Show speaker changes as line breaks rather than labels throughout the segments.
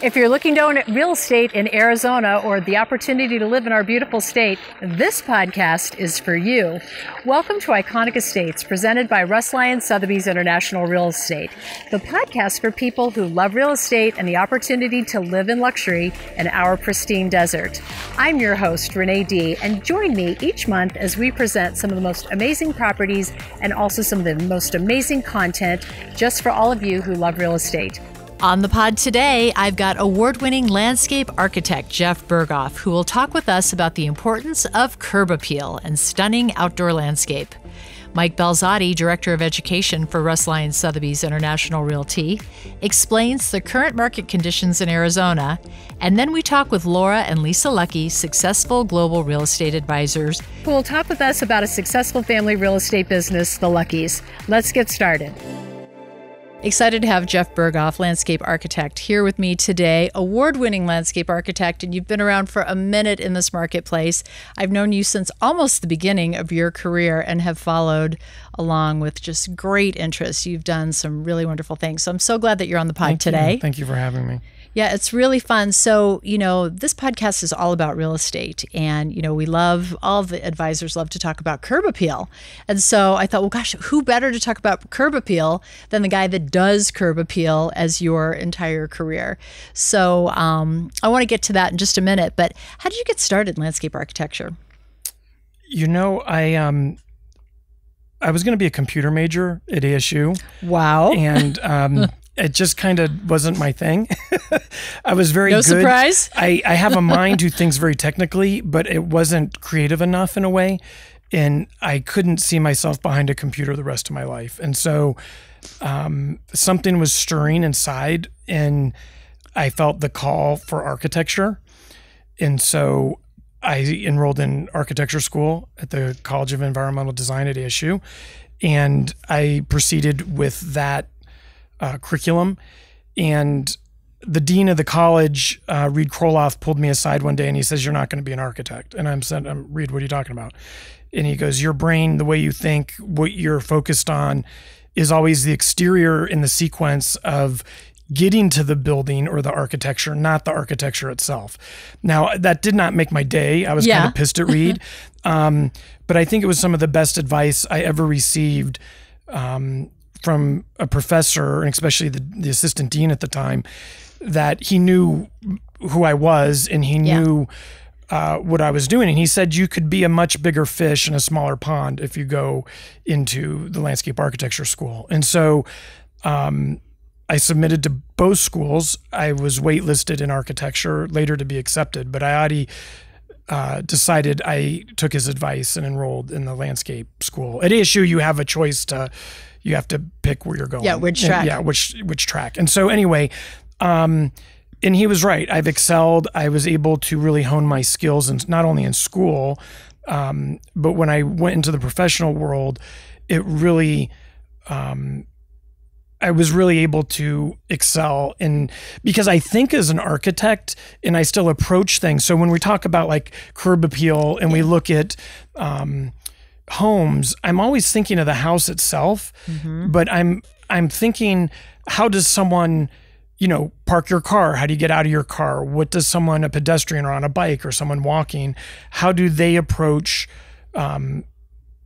If you're looking to own real estate in Arizona or the opportunity to live in our beautiful state, this podcast is for you. Welcome to Iconic Estates, presented by Russ Lyon, Sotheby's International Real Estate, the podcast for people who love real estate and the opportunity to live in luxury in our pristine desert. I'm your host, Renee Dee, and join me each month as we present some of the most amazing properties and also some of the most amazing content just for all of you who love real estate.
On the pod today, I've got award-winning landscape architect Jeff Berghoff, who will talk with us about the importance of curb appeal and stunning outdoor landscape. Mike Balzotti, Director of Education for Russ Lyon Sotheby's International Realty, explains the current market conditions in Arizona, and then we talk with Laura and Lisa Lucky, successful global real estate advisors,
who will talk with us about a successful family real estate business, the Luckies. Let's get started.
Excited to have Jeff Berghoff, landscape architect, here with me today. Award-winning landscape architect, and you've been around for a minute in this marketplace. I've known you since almost the beginning of your career and have followed along with just great interest. You've done some really wonderful things. So I'm so glad that you're on the pod today.
Thank you for having me.
Yeah, it's really fun. So, this podcast is all about real estate. And, we love, all the advisors love to talk about curb appeal. And so I thought, well, gosh, who better to talk about curb appeal than the guy that does curb appeal as your entire career? So I want to get to that in just a minute. But how did you get started in landscape architecture?
I was going to be a computer major at ASU.
Wow.
And it just kind of wasn't my thing. I was very good.
No surprise?
I have a mind who thinks very technically, but it wasn't creative enough in a way. And I couldn't see myself behind a computer the rest of my life. And so something was stirring inside, and I felt the call for architecture. And so I enrolled in architecture school at the College of Environmental Design at ASU. And I proceeded with that curriculum. And the dean of the college, Reed Kroloff, pulled me aside one day and he says, "You're not going to be an architect." And I'm saying, "Reed, what are you talking about?" And he goes, "Your brain, the way you think, what you're focused on is always the exterior in the sequence of getting to the building or the architecture, not the architecture itself." Now, that did not make my day. I was kind of pissed at Reed. But I think it was some of the best advice I ever received from a professor, and especially the assistant dean at the time, that he knew who I was and he knew what I was doing. And he said, "You could be a much bigger fish in a smaller pond if you go into the landscape architecture school." And so I submitted to both schools. I was waitlisted in architecture, later to be accepted, but I already decided. I took his advice and enrolled in the landscape school. At ASU, you have a choice you have to pick where you're going.
Yeah, which track.
Which track. And so anyway, and he was right. I've excelled. I was able to really hone my skills, and not only in school, but when I went into the professional world, it really, I was really able to excel because I think as an architect and I still approach things. So when we talk about like curb appeal and we look at homes, I'm always thinking of the house itself, but I'm thinking, how does someone, park your car? How do you get out of your car? What does a pedestrian or on a bike or someone walking, how do they approach the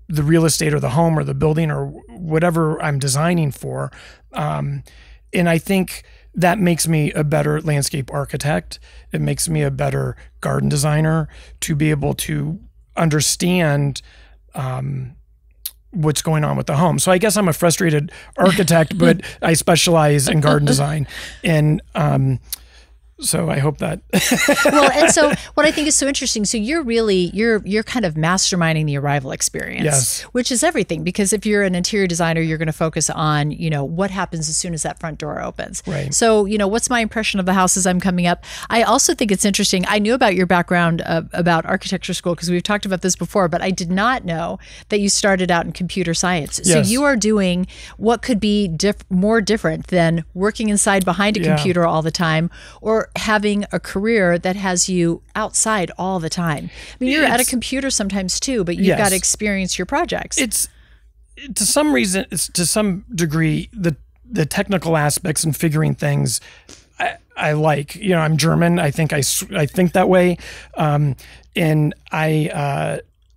real estate or the home or the building or whatever I'm designing for? And I think that makes me a better landscape architect. It makes me a better garden designer to be able to understand what's going on with the home. So I guess I'm a frustrated architect, but I specialize in garden design. And so I hope that.
Well, and so what I think is so interesting, so you're kind of masterminding the arrival experience,
yes,
which is everything. Because if you're an interior designer, you're going to focus on, what happens as soon as that front door opens.
Right.
So, what's my impression of the house as I'm coming up? I also think it's interesting. I knew about your background about architecture school because we've talked about this before, but I did not know that you started out in computer science.
Yes.
So you are doing what could be more different than working inside behind a computer all the time, or having a career that has you outside all the time. I mean, you're at a computer sometimes too, but you've got to experience your projects.
It's to some degree, the technical aspects and figuring things, I like. I'm German. I think I think that way. And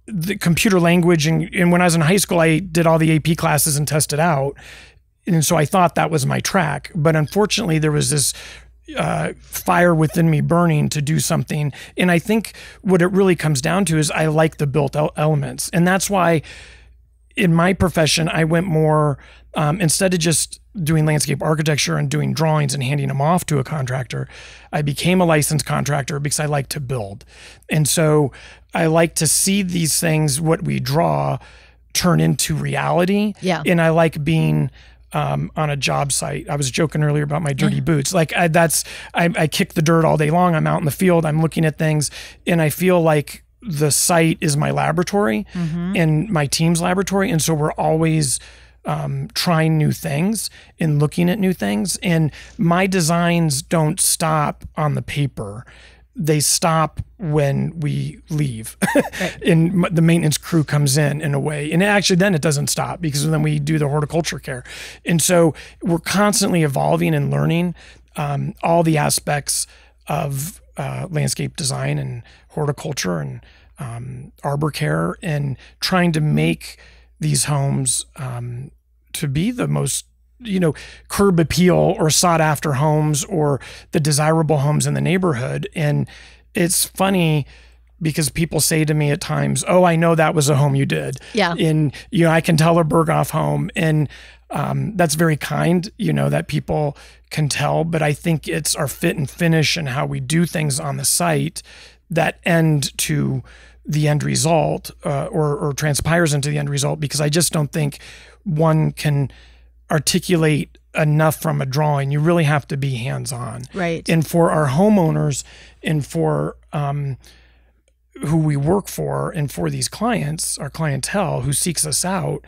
the computer language, and when I was in high school, I did all the AP classes and tested out. And so I thought that was my track. But unfortunately, there was this fire within me burning to do something. And I think what it really comes down to is I like the built elements. And that's why in my profession, I went more, instead of just doing landscape architecture and doing drawings and handing them off to a contractor, I became a licensed contractor because I like to build. And so I like to see these things, what we draw, turn into reality.
Yeah.
And I like being on a job site. I was joking earlier about my dirty boots. Like I kick the dirt all day long. I'm out in the field. I'm looking at things, and I feel like the site is my laboratory and my team's laboratory. And so we're always trying new things and looking at new things. And my designs don't stop on the paper. They stop when we leave. Right. And the maintenance crew comes in a way. And actually then it doesn't stop, because then we do the horticulture care. And so we're constantly evolving and learning all the aspects of landscape design and horticulture and arbor care, and trying to make these homes to be the most curb appeal or sought after homes, or the desirable homes in the neighborhood. And it's funny because people say to me at times, "Oh, I know that was a home you did."
Yeah.
And, I can tell a Berghoff home. And that's very kind, that people can tell. But I think it's our fit and finish and how we do things on the site that end to the end result, or transpires into the end result, because I just don't think one can articulate enough from a drawing. You really have to be hands-on.
Right.
And for our homeowners and for who we work for, and for these clients, our clientele who seeks us out,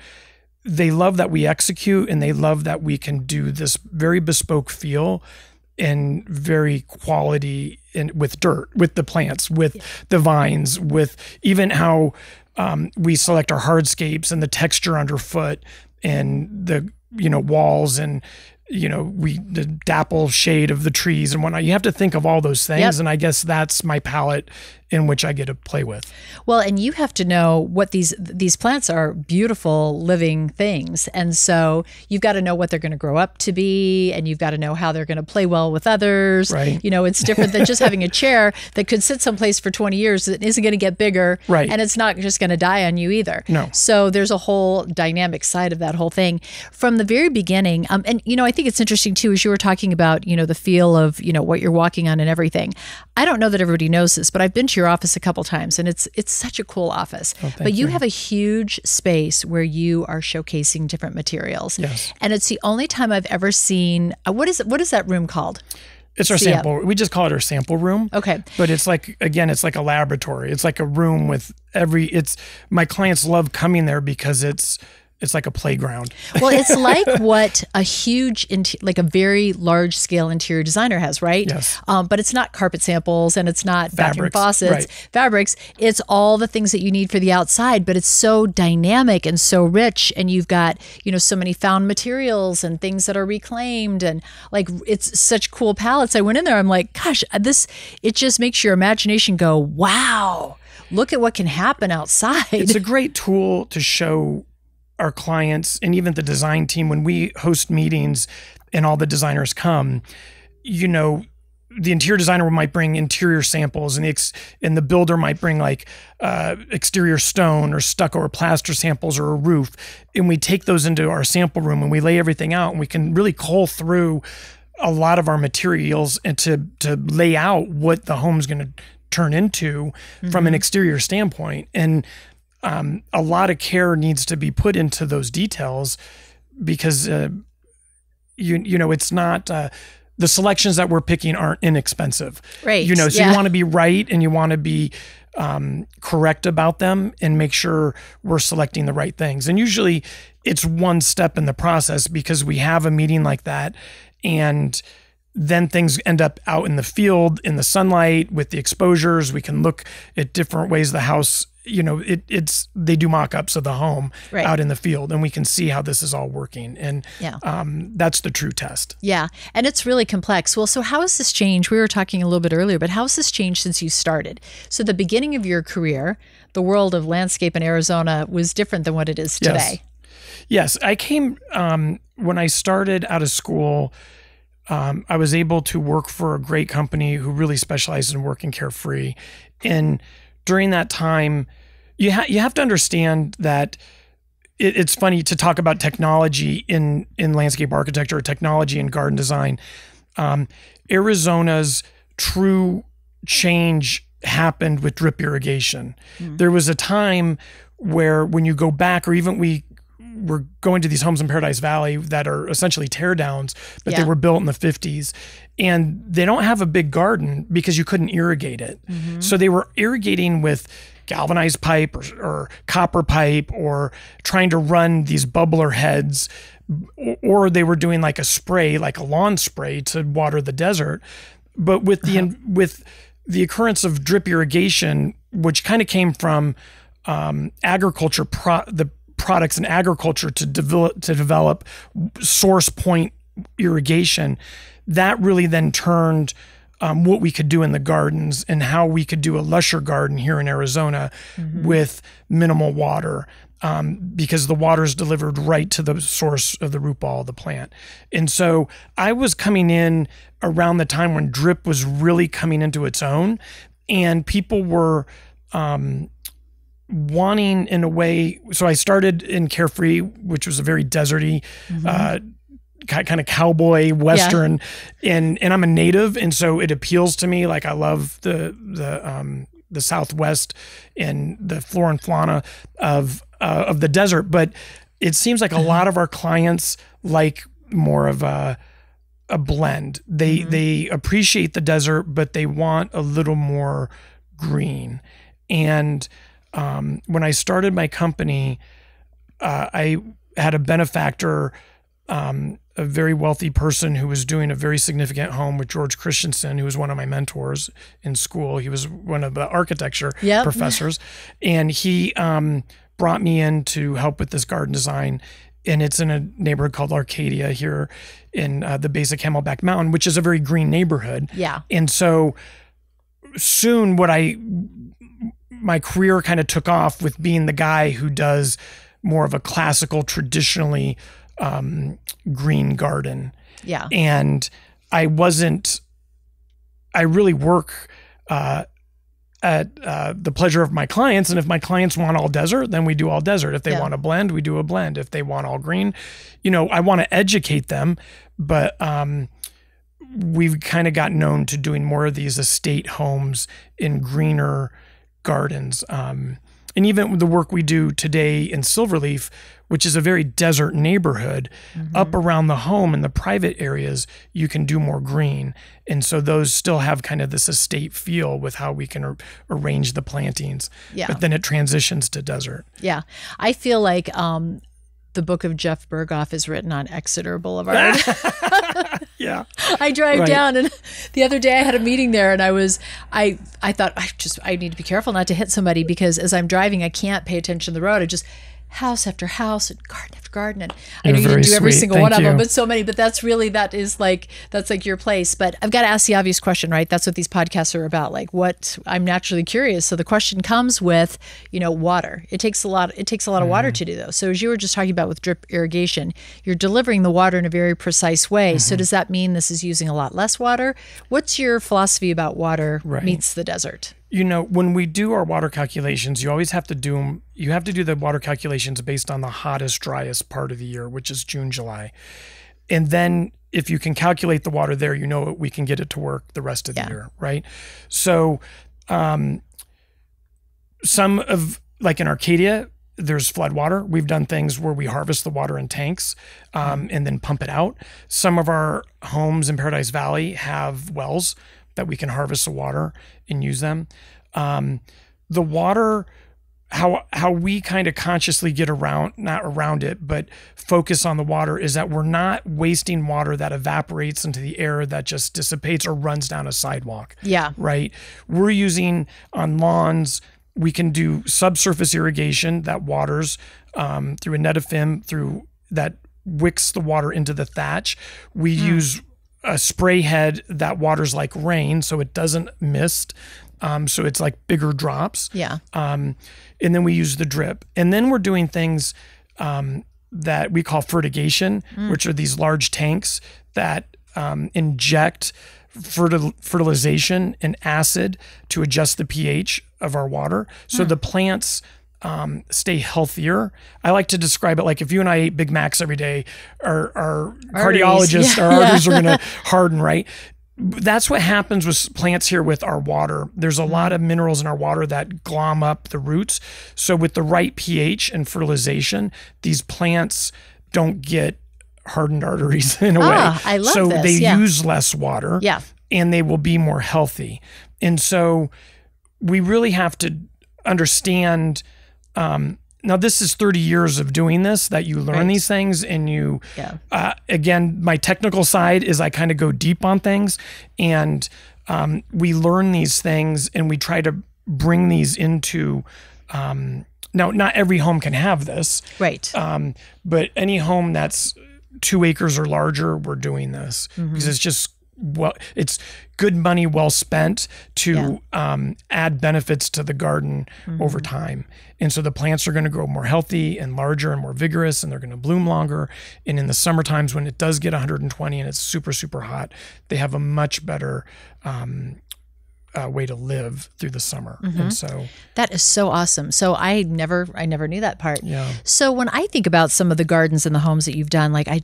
they love that we execute, and they love that we can do this very bespoke feel and very quality with dirt, with the plants, with the vines, with even how we select our hardscapes and the texture underfoot and the walls, and the dapple shade of the trees and whatnot. You have to think of all those things. And I guess that's my palette in which I get to play with.
Well, and you have to know what these plants are, beautiful living things. And so you've got to know what they're going to grow up to be, and you've got to know how they're going to play well with others.
Right.
It's different than just having a chair that could sit someplace for 20 years that isn't going to get bigger.
Right.
And it's not just going to die on you either.
No.
So there's a whole dynamic side of that whole thing. From the very beginning, and I think it's interesting too, as you were talking about, the feel of, what you're walking on and everything. I don't know that everybody knows this, but I've been to your office a couple times, and it's such a cool office.
Oh,
but you have a huge space where you are showcasing different materials.
Yes.
And it's the only time I've ever seen, what is that room called?
It's our sample. We just call it our sample room.
Okay.
But it's like, again, it's like a laboratory. It's like a room with my clients love coming there because it's like a playground.
Well, it's like what a huge, like a very large scale interior designer has, right?
Yes.
But it's not carpet samples, and it's not bathroom faucets,
right.
fabrics. It's all the things that you need for the outside, but it's so dynamic and so rich. And you've got, so many found materials and things that are reclaimed, and like, it's such cool palettes. I went in there, I'm like, gosh, it just makes your imagination go, wow, look at what can happen outside.
It's a great tool to show our clients and even the design team, when we host meetings and all the designers come, the interior designer might bring interior samples, and the builder might bring like exterior stone or stucco or plaster samples or a roof. And we take those into our sample room and we lay everything out, and we can really cull through a lot of our materials and to lay out what the home's going to turn into from an exterior standpoint. And a lot of care needs to be put into those details, because it's not the selections that we're picking aren't inexpensive,
right?
So you want to be right, and you want to be correct about them, and make sure we're selecting the right things. And usually it's one step in the process, because we have a meeting like that, and then things end up out in the field, in the sunlight, with the exposures. We can look at different ways the house, they do mock-ups of the home out in the field, and we can see how this is all working. And that's the true test.
Yeah. And it's really complex. Well, so how has this changed? We were talking a little bit earlier, but how has this changed since you started? So the beginning of your career, the world of landscape in Arizona was different than what it is today.
Yes. I came, when I started out of school, I was able to work for a great company who really specialized in work and carefree. And during that time, you have to understand that it's funny to talk about technology in landscape architecture or technology in garden design. Arizona's true change happened with drip irrigation. There was a time where when you go back, or even we're going to these homes in Paradise Valley that are essentially tear downs, but they were built in the 50s, and they don't have a big garden because you couldn't irrigate it. So they were irrigating with galvanized pipe or copper pipe, or trying to run these bubbler heads, or they were doing like a spray, like a lawn spray to water the desert. But with the occurrence of drip irrigation, which kind of came from agriculture, the products in agriculture to develop source point irrigation, that really then turned what we could do in the gardens and how we could do a lusher garden here in Arizona with minimal water, because the water is delivered right to the source of the root ball of the plant. And so I was coming in around the time when drip was really coming into its own, and people were wanting, in a way. So I started in Carefree, which was a very deserty, kind of cowboy Western, and I'm a native. And so it appeals to me. Like, I love the Southwest and the flora and fauna of the desert. But it seems like a lot of our clients like more of a blend. They appreciate the desert, but they want a little more green. And when I started my company, I had a benefactor, a very wealthy person who was doing a very significant home with George Christensen, who was one of my mentors in school. He was one of the architecture professors, and he brought me in to help with this garden design. And it's in a neighborhood called Arcadia here in the base of Camelback Mountain, which is a very green neighborhood. Yeah. And so soon my career kind of took off with being the guy who does more of a classical, traditionally green garden. Yeah. And I really work at the pleasure of my clients. And if my clients want all desert, then we do all desert. If they want a blend, we do a blend. If they want all green, I want to educate them, but we've kind of got known to doing more of these estate homes in greener gardens. And even the work we do today in Silverleaf, which is a very desert neighborhood, up around the home in the private areas, you can do more green. And so those still have kind of this estate feel with how we can arrange the plantings. Yeah. But then it transitions to desert. Yeah.
I feel like the book of Jeff Berghoff is written on Exeter Boulevard.
Yeah.
I drive down, and the other day I had a meeting there, and I thought I need to be careful not to hit somebody, because as I'm driving, I can't pay attention to the road. I just house after house and garden after garden. And I know you didn't do every single one of them, but so many. But that's like your place. But I've got to ask the obvious question, right? That's what these podcasts are about. Like, what I'm naturally curious. So the question comes with, water. It takes a lot of water to do those. So as you were just talking about with drip irrigation, you're delivering the water in a very precise way. So does that mean this is using a lot less water? What's your philosophy about water meets the desert?
When we do our water calculations, you always have to do them. You have to do the water calculations based on the hottest, driest part of the year, which is June, July. And then if you can calculate the water there, we can get it to work the rest of the year, right? So some of, like in Arcadia, there's flood water. We've done things where we harvest the water in tanks and then pump it out. Some of our homes in Paradise Valley have wells that we can harvest the water and use them. The water how we kind of consciously get not around it, but focus on the water is that we're not wasting water that evaporates into the air that just dissipates or runs down a sidewalk.
Yeah.
Right. We're using on lawns, we can do subsurface irrigation that waters through a net of film that wicks the water into the thatch. We use a spray head that waters like rain, so it doesn't mist. So it's like bigger drops.
Yeah.
And then we use the drip. And then we're doing things that we call fertigation, which are these large tanks that inject fertilization and acid to adjust the pH of our water. So the plants stay healthier. I like to describe it like if you and I ate Big Macs every day, our cardiologists, our arteries are going to harden, right? That's what happens with plants here with our water. There's a lot of minerals in our water that glom up the roots. So with the right pH and fertilization, these plants don't get hardened arteries in a way.
I love
so
this.
they use less water and they will be more healthy. And so we really have to understand, now this is 30 years of doing this, that you learn these things and you, again, my technical side is I kind of go deep on things and we learn these things and we try to bring these into, now not every home can have this.
Right.
But any home that's 2 acres or larger, we're doing this because it's just, it's good money well spent to add benefits to the garden over time. And so the plants are going to grow more healthy and larger and more vigorous, and they're going to bloom longer. And in the summer times when it does get 120 and it's super, super hot, they have a much better way to live through the summer. And so
that is so awesome. So I never knew that part.
Yeah.
So when I think about some of the gardens and the homes that you've done, like I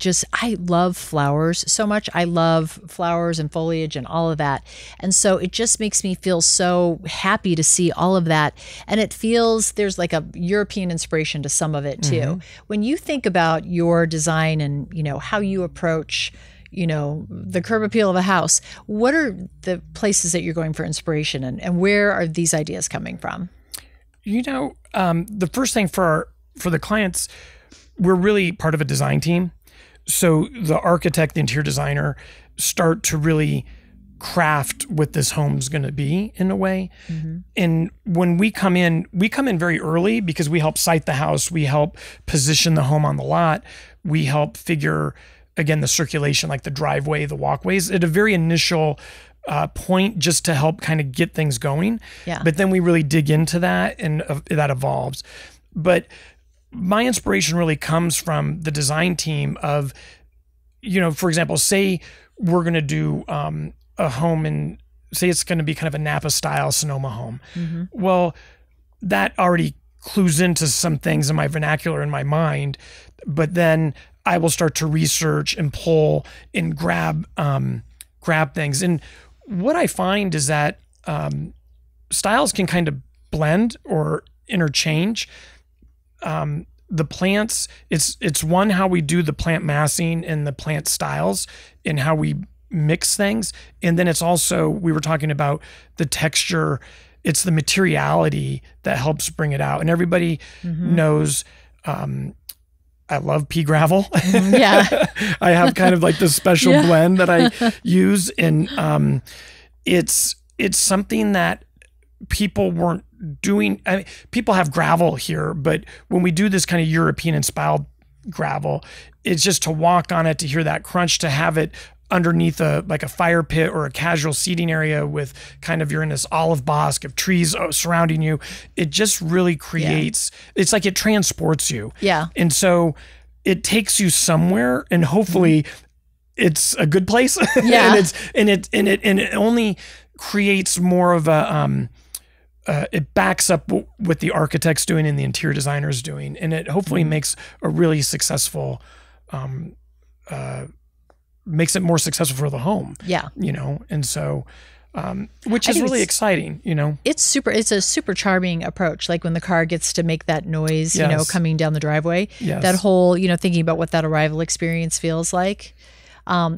love flowers so much. I love flowers and foliage and all of that. And so it just makes me feel so happy to see all of that. And it feels there's like a European inspiration to some of it too. When you think about your design and, you know, how you approach, you know, the curb appeal of a house, what are the places that you're going for inspiration and where are these ideas coming from?
You know, the first thing for the clients, we're really part of a design team. So the architect, the interior designer start to really craft what this home's going to be in a way. And when we come in very early because we help site the house. We help position the home on the lot. We help figure, again, the circulation, like the driveway, the walkways at a very initial point just to help kind of get things going.
Yeah.
But then we really dig into that and that evolves. But my inspiration really comes from the design team of, you know, for example, say we're going to do a home and say it's going to be kind of a Napa style Sonoma home. Well, that already clues into some things in my vernacular in my mind, but then I will start to research and pull and grab things. And what I find is that styles can kind of blend or interchange. The plants, it's one, how we do the plant massing and the plant styles and how we mix things. And then it's also, we were talking about the texture, it's the materiality that helps bring it out. And everybody knows, I love pea gravel.
Yeah.
I have kind of like this special blend that I use. And it's something that people weren't doing. I mean, people have gravel here, but when we do this kind of European inspired gravel, it's just to walk on it, to hear that crunch, to have it underneath like a fire pit or a casual seating area with kind of, you're in this olive bosque of trees surrounding you. It just really creates, it's like it transports you.
Yeah.
And so it takes you somewhere, and hopefully it's a good place.
Yeah.
and it only creates more of a, it backs up what the architect's doing and the interior designer's doing. And it hopefully makes a really successful, makes it more successful for the home.
Yeah.
You know, and so, which is really exciting, you know.
It's a super charming approach. Like when the car gets to make that noise, you know, coming down the driveway, that whole, you know, thinking about what that arrival experience feels like.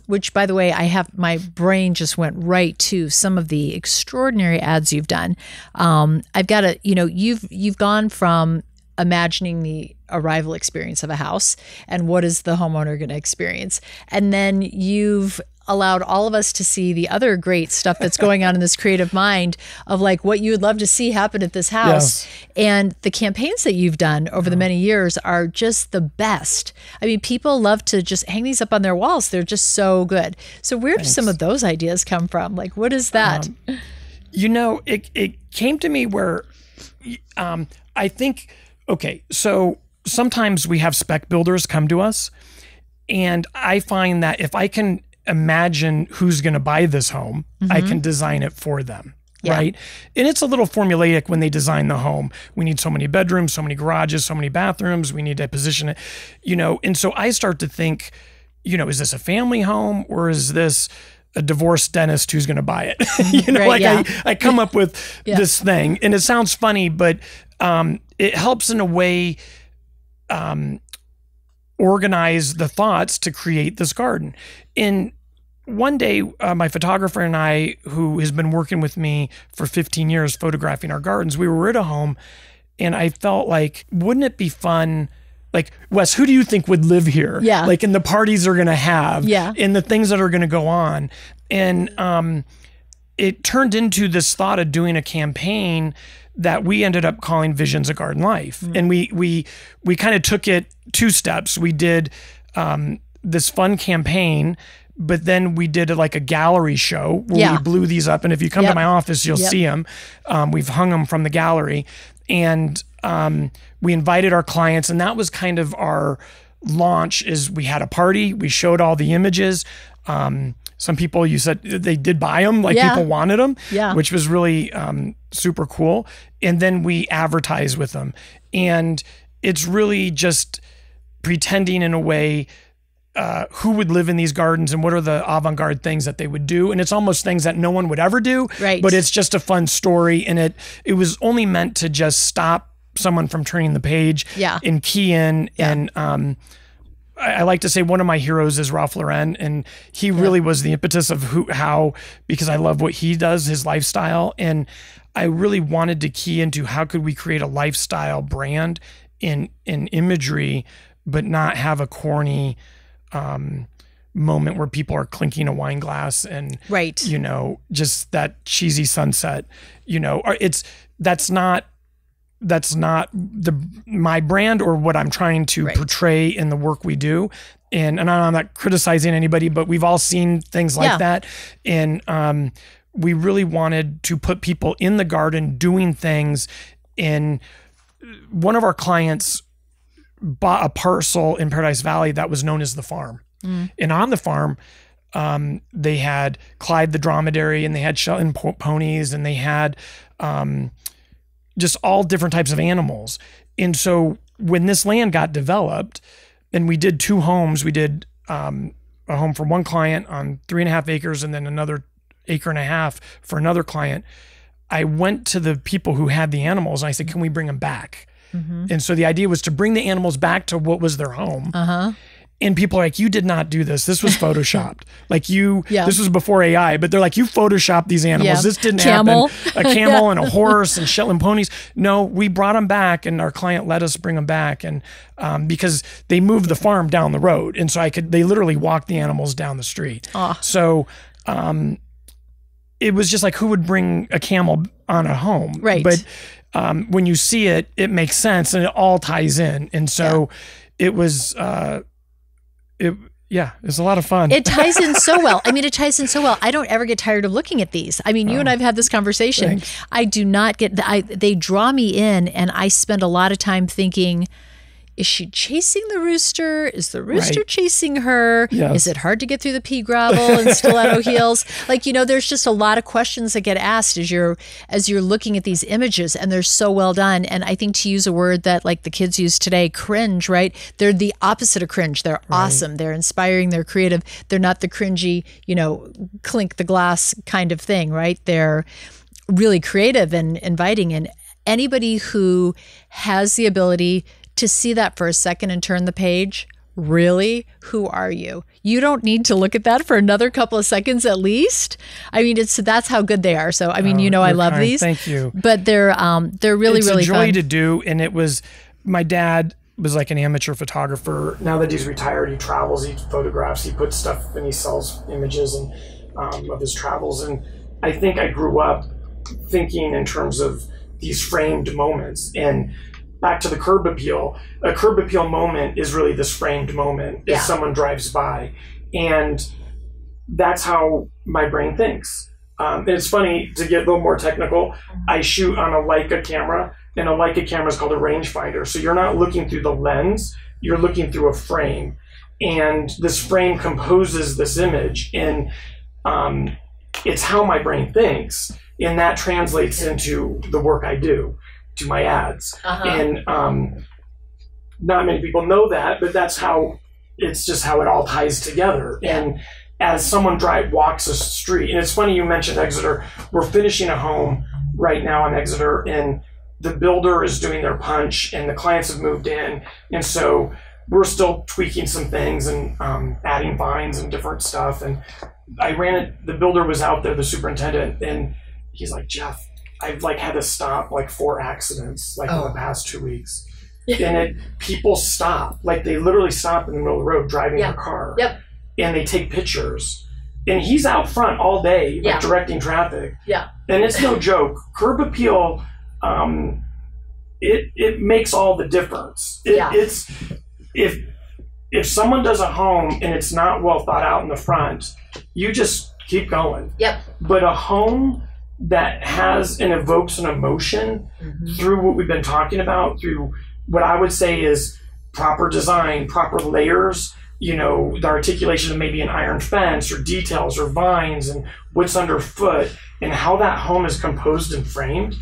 which, by the way, my brain just went right to some of the extraordinary ads you've done. I've got to, you've gone from imagining the arrival experience of a house and what is the homeowner going to experience. And then you've allowed all of us to see the other great stuff that's going on in this creative mind of like what you would love to see happen at this house. Yes. And the campaigns that you've done over the many years are just the best. I mean, people love to just hang these up on their walls. They're just so good. So where do some of those ideas come from? Like, what is that?
It came to me where I think, okay, so sometimes we have spec builders come to us, and I find that if I can imagine who's going to buy this home, I can design it for them, right? And it's a little formulaic when they design the home. We need so many bedrooms, so many garages, so many bathrooms. We need to position it, and so I start to think, is this a family home or is this a divorced dentist who's going to buy it? I come up with this thing, and it sounds funny, but it helps in a way organize the thoughts to create this garden. And one day, my photographer and I, who has been working with me for 15 years photographing our gardens, we were at a home, and I felt like, wouldn't it be fun? Like, Wes, who do you think would live here?
Yeah.
Like, in the parties they're going to have, and the things that are going to go on. And it turned into this thought of doing a campaign that we ended up calling Visions of Garden Life. And we kind of took it 2 steps. We did this fun campaign, but then we did like a gallery show where we blew these up. And if you come to my office, you'll see them. We've hung them from the gallery. And we invited our clients, and that was kind of our launch. Is we had a party, we showed all the images. Some people, you said they did buy them, like people wanted them, which was really super cool. And then we advertised with them. And it's really just pretending in a way who would live in these gardens and what are the avant-garde things that they would do. And it's almost things that no one would ever do, but it's just a fun story. And it was only meant to just stop someone from turning the page and key in. And I like to say one of my heroes is Ralph Lauren, and he really was the impetus of because I love what he does, his lifestyle. And I really wanted to key into how could we create a lifestyle brand in imagery, but not have a corny moment where people are clinking a wine glass and just that cheesy sunset. That's not my brand or what I'm trying to portray in the work we do. And I'm not criticizing anybody, but we've all seen things like that. And we really wanted to put people in the garden doing things. And one of our clients bought a parcel in Paradise Valley that was known as the farm. And on the farm, they had Clyde the dromedary, and they had Shetland ponies, and they had just all different types of animals. And so when this land got developed, and we did 2 homes, we did a home for one client on 3.5 acres, and then another 1.5 acres for another client. I went to the people who had the animals, and I said, can we bring them back? And so the idea was to bring the animals back to what was their home. And people are like, you did not do this. This was photoshopped. This was before AI, but they're like, you photoshopped these animals. This didn't happen. A camel and a horse and Shetland ponies. No, we brought them back, and our client let us bring them back. And because they moved the farm down the road. And so they literally walked the animals down the street. So it was just like, who would bring a camel on a home? But when you see it, it makes sense, and it all ties in. And so it was, it's a lot of fun.
It ties in so well. It ties in so well. I don't ever get tired of looking at these. You and I've had this conversation.
Thanks.
I do not get, they draw me in, and I spend a lot of time thinking, is she chasing the rooster? Is the rooster chasing her?
Yes.
Is it hard to get through the pea gravel and stiletto heels? There's just a lot of questions that get asked as you're looking at these images, and they're so well done. And I think, to use a word that like the kids use today, cringe, right? They're the opposite of cringe. They're awesome. They're inspiring. They're creative. They're not the cringy, clink the glass kind of thing, right? They're really creative and inviting. And anybody who has the ability to see that for a second and turn the page really? Who are you? You don't need to look at that for another couple of seconds at least. I mean, that's how good they are. So, I mean, I love these.
Thank you.
But they're really,
it's
really
a joy
fun
to do. And it was, my dad was like an amateur photographer. Now that he's retired, he travels, he photographs, he puts stuff, and he sells images and of his travels. And I think I grew up thinking in terms of these framed moments. And back to the curb appeal, a curb appeal moment is really this framed moment as someone drives by. And that's how my brain thinks. And it's funny, to get a little more technical, I shoot on a Leica camera, and a Leica camera is called a rangefinder. So you're not looking through the lens, you're looking through a frame. And this frame composes this image, and it's how my brain thinks. And that translates into the work I do, to my ads. And not many people know that, but it's just how it all ties together. And as someone walks a street, and it's funny you mentioned Exeter, we're finishing a home right now in Exeter, and the builder is doing their punch, and the clients have moved in. And so we're still tweaking some things and adding vines and different stuff. And the builder was out there, the superintendent, and he's like, Jeff, I've had to stop 4 accidents in the past 2 weeks. And people stop, they literally stop in the middle of the road driving their car. And they take pictures. And he's out front all day, directing traffic. And it's no joke. Curb appeal, it makes all the difference. It's if someone does a home and it's not well thought out in the front, you just keep going. But a home that has and evokes an emotion through what we've been talking about, through what I would say is proper design, proper layers, the articulation of maybe an iron fence or details or vines and what's underfoot and how that home is composed and framed,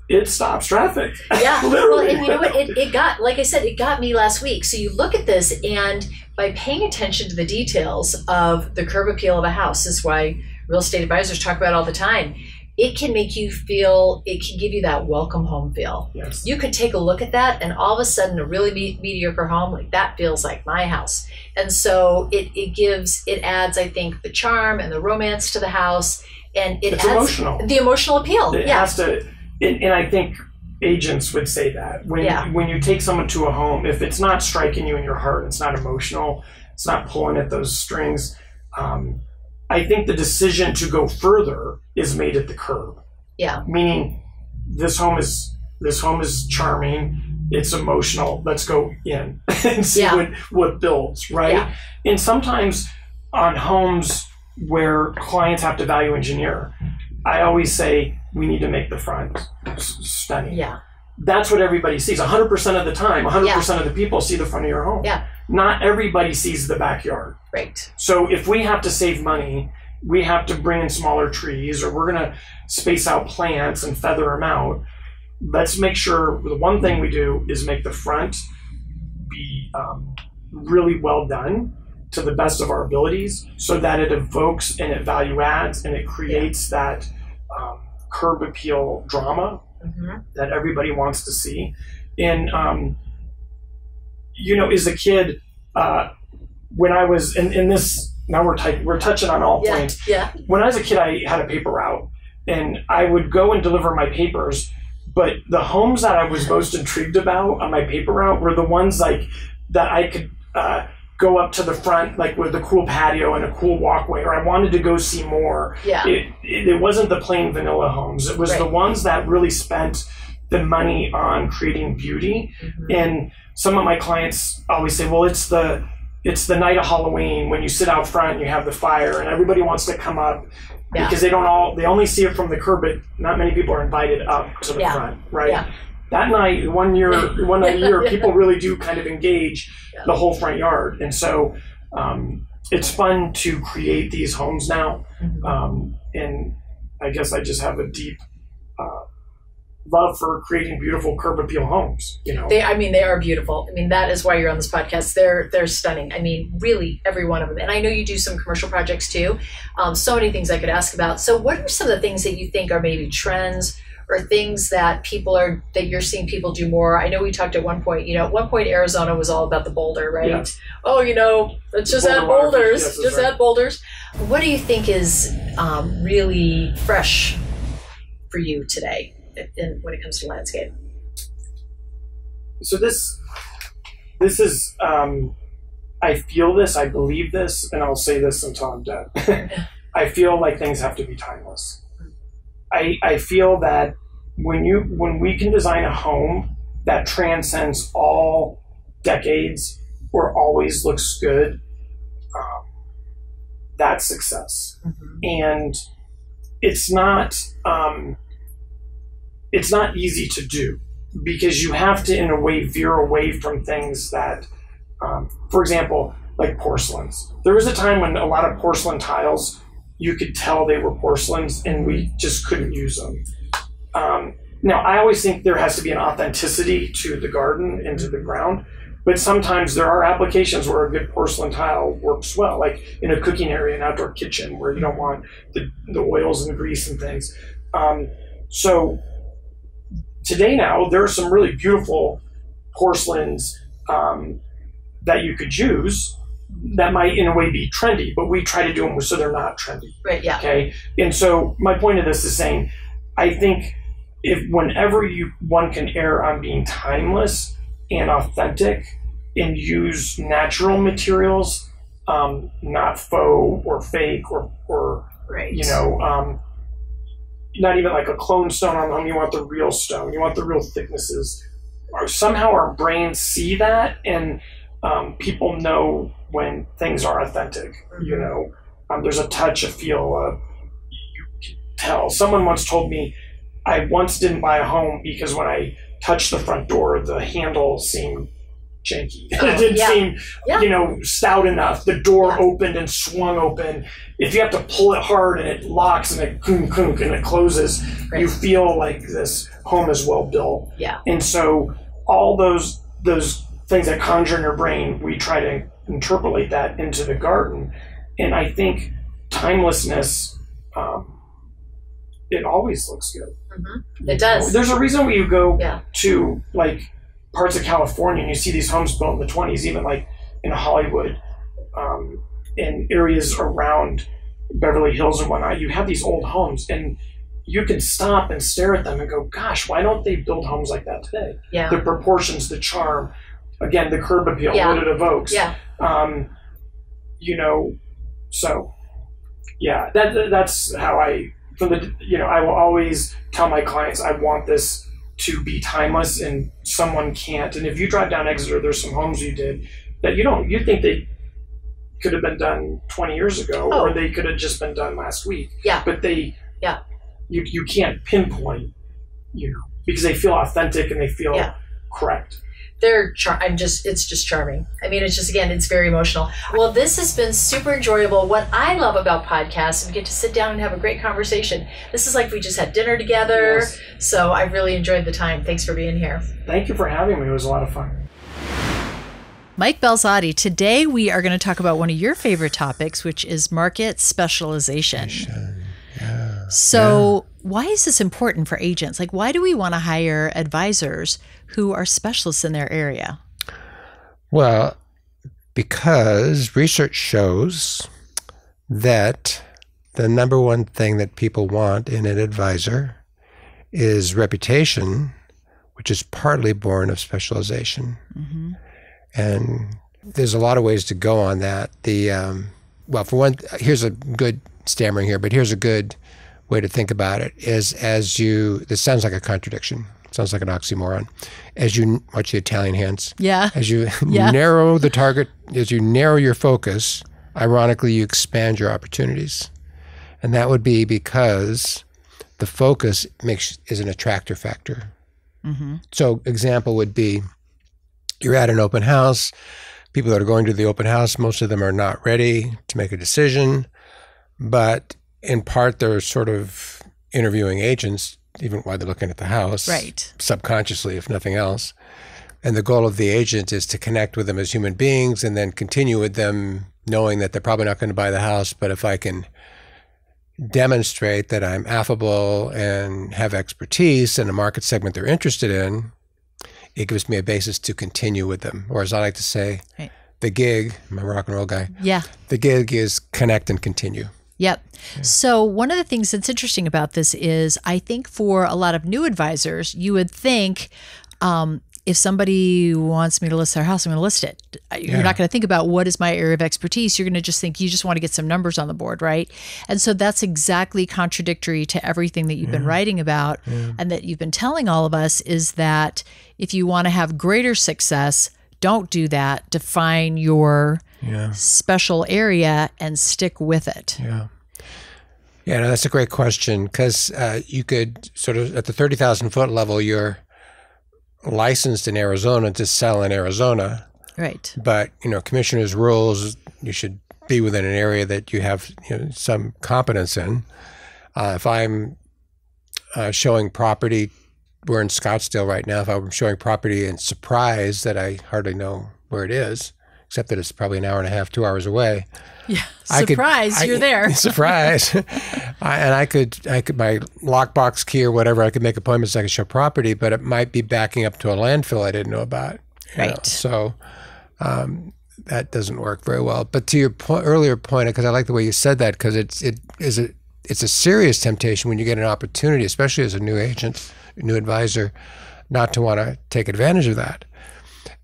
it stops traffic. Literally.
Well, and what? It got, like I said, it got me last week. So you look at this, and by paying attention to the details of the curb appeal of a house, this is why real estate advisors talk about it all the time. It can make you feel, it can give you that welcome home feel. You could take a look at that, and all of a sudden a really mediocre home, that feels like my house. And so it adds, I think, the charm and the romance to the house, and it's adds emotional. The emotional appeal.
It has to, and I think agents would say that. When you take someone to a home, if it's not striking you in your heart, it's not emotional, it's not pulling at those strings, I think the decision to go further is made at the curb. Meaning, this home is charming, it's emotional, let's go in and see what builds, right? And sometimes on homes where clients have to value engineer, I always say we need to make the front stunning. That's what everybody sees. 100% of the time, 100% of the people see the front of your home. Not everybody sees the backyard. So if we have to save money, we have to bring in smaller trees, or we're going to space out plants and feather them out. Let's make sure the one thing we do is make the front be really well done to the best of our abilities, so that it evokes and it value adds and it creates that curb appeal drama that everybody wants to see. And as a kid, when I was in this, now we're touching on all points. When I was a kid, I had a paper route, and I would go and deliver my papers. But the homes that I was most intrigued about on my paper route were the ones that I could go up to the front, with a cool patio and a cool walkway, or I wanted to go see more. It wasn't the plain vanilla homes. It was the ones that really spent the money on creating beauty. And some of my clients always say, well, it's the night of Halloween when you sit out front and you have the fire and everybody wants to come up because they only see it from the curb, but not many people are invited up to the front, right? That night, one night a year, people really do kind of engage the whole front yard. And so it's fun to create these homes now. And I guess I just have a deep love for creating beautiful curb appeal homes.
They are beautiful. That is why you're on this podcast. They're stunning. Really every one of them. And I know you do some commercial projects too. So many things I could ask about. So what are some of the things that you think are maybe trends
or things that that you're seeing people do more? I know we talked at one point, at one point Arizona was all about the boulder, right? Yeah. Oh, let's just add boulders, add boulders. What do you think is really fresh for you today when it comes to landscape?
So this is, I feel this, I believe this, and I'll say this until I'm dead. I feel like things have to be timeless. I feel that when we can design a home that transcends all decades or always looks good, that's success. Mm-hmm. And it's not easy to do, because you have to, in a way, veer away from things that, for example, like porcelains. There was a time when a lot of porcelain tiles, you could tell they were porcelains and we just couldn't use them. Now, I always think there has to be an authenticity to the garden and to the ground, but sometimes there are applications where a good porcelain tile works well, like in a cooking area, an outdoor kitchen, where you don't want the oils and grease and things. So today now, there are some really beautiful porcelains that you could use that might in a way be trendy, but we try to do them so they're not trendy.
Right, yeah.
Okay. And so my point of this is saying, I think whenever one can err on being timeless and authentic and use natural materials, not faux or fake or
right.
Not even like a clone stone on the home. You want the real stone. You want the real thicknesses. Or somehow our brains see that, and people know when things are authentic. Mm-hmm. There's a touch, a feel. You can tell. Someone once told me, I once didn't buy a home because when I touched the front door, the handle seemed janky. It didn't seem, stout enough. The door opened and swung open. If you have to pull it hard and it locks and it kunk and it closes, you feel like this home is well built.
Yeah.
And so all those things that conjure in your brain, we try to interpolate that into the garden. And I think timelessness, it always looks good.
Mm-hmm. It does.
There's a reason why you go to like parts of California and you see these homes built in the 20s, even like in Hollywood, in areas around Beverly Hills and whatnot. You have these old homes and you can stop and stare at them and go, gosh, why don't they build homes like that today?
Yeah.
The proportions, the charm, again, the curb appeal, what it evokes.
Yeah.
So yeah, that's how I will always tell my clients, I want this to be timeless and someone can't. And if you drive down Exeter, there's some homes you did that you think they could have been done 20 years ago, or they could have just been done last week.
Yeah.
But you can't pinpoint, because they feel authentic and they feel correct.
It's just charming. I mean, it's just, again, it's very emotional. Well, this has been super enjoyable. What I love about podcasts, we get to sit down and have a great conversation. This is like we just had dinner together. Yes. So I really enjoyed the time. Thanks for being here.
Thank you for having me. It was a lot of fun.
Mike Balzotti, today we are going to talk about one of your favorite topics, which is market specialization. So why is this important for agents? Like, why do we want to hire advisors who are specialists in their area?
Well, because research shows that the number one thing that people want in an advisor is reputation, which is partly born of specialization. Mm-hmm. And there's a lot of ways to go on that. Well, for one, here's a good stammering here, but here's a good way to think about it is this sounds like a contradiction. It sounds like an oxymoron. As you watch the Italian hands.
Yeah.
As you narrow the target, as you narrow your focus, ironically, you expand your opportunities. And that would be because the focus is an attractor factor. Mm-hmm. So example would be, you're at an open house. People that are going to the open house, most of them are not ready to make a decision, but in part they're sort of interviewing agents even while they're looking at the house,
right?
Subconsciously, if nothing else. And the goal of the agent is to connect with them as human beings and then continue with them knowing that they're probably not going to buy the house, but if I can demonstrate that I'm affable and have expertise in a market segment they're interested in, it gives me a basis to continue with them. Or as I like to say,
right.
The gig, I'm a rock and roll guy.
Yeah.
The gig is connect and continue.
Yep. Yeah. So one of the things that's interesting about this is I think for a lot of new advisors, you would think, if somebody wants me to list their house, I'm going to list it. You're not going to think about what is my area of expertise. You're going to just think you just want to get some numbers on the board, right? And so that's exactly contradictory to everything that you've been writing about and that you've been telling all of us, is that if you want to have greater success, don't do that. Define your special area and stick with it.
Yeah. Yeah, no, that's a great question, because you could sort of, at the 30,000 foot level, you're licensed in Arizona to sell in Arizona.
Right.
But, commissioner's rules, you should be within an area that you have some competence in. If I'm showing property, we're in Scottsdale right now, if I'm showing property in Surprise that I hardly know where it is, except that it's probably an hour and a half, 2 hours away.
Yeah. Surprise, you're there.
Surprise. And I could my lockbox key or whatever, I could make appointments, I could show property, but it might be backing up to a landfill I didn't know about.
Right.
So that doesn't work very well. But to your earlier point, because I like the way you said that, because it's a serious temptation when you get an opportunity, especially as a new agent, new advisor, not to want to take advantage of that.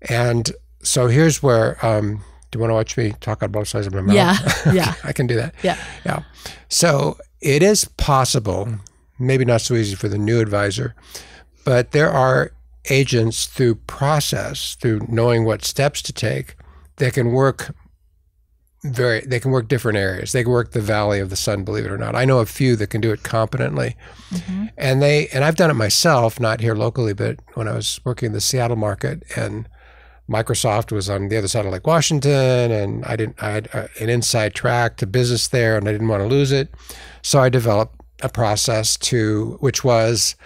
And so here's where, do you want to watch me talk out both sides of my mouth?
Yeah.
I can do that.
Yeah.
So it is possible, maybe not so easy for the new advisor, but there are agents through process, through knowing what steps to take, they can work different areas. They can work the Valley of the Sun, believe it or not. I know a few that can do it competently. And I've done it myself, not here locally, but when I was working in the Seattle market, and Microsoft was on the other side of Lake Washington, and I had an inside track to business there, and I didn't want to lose it. So I developed a process which was,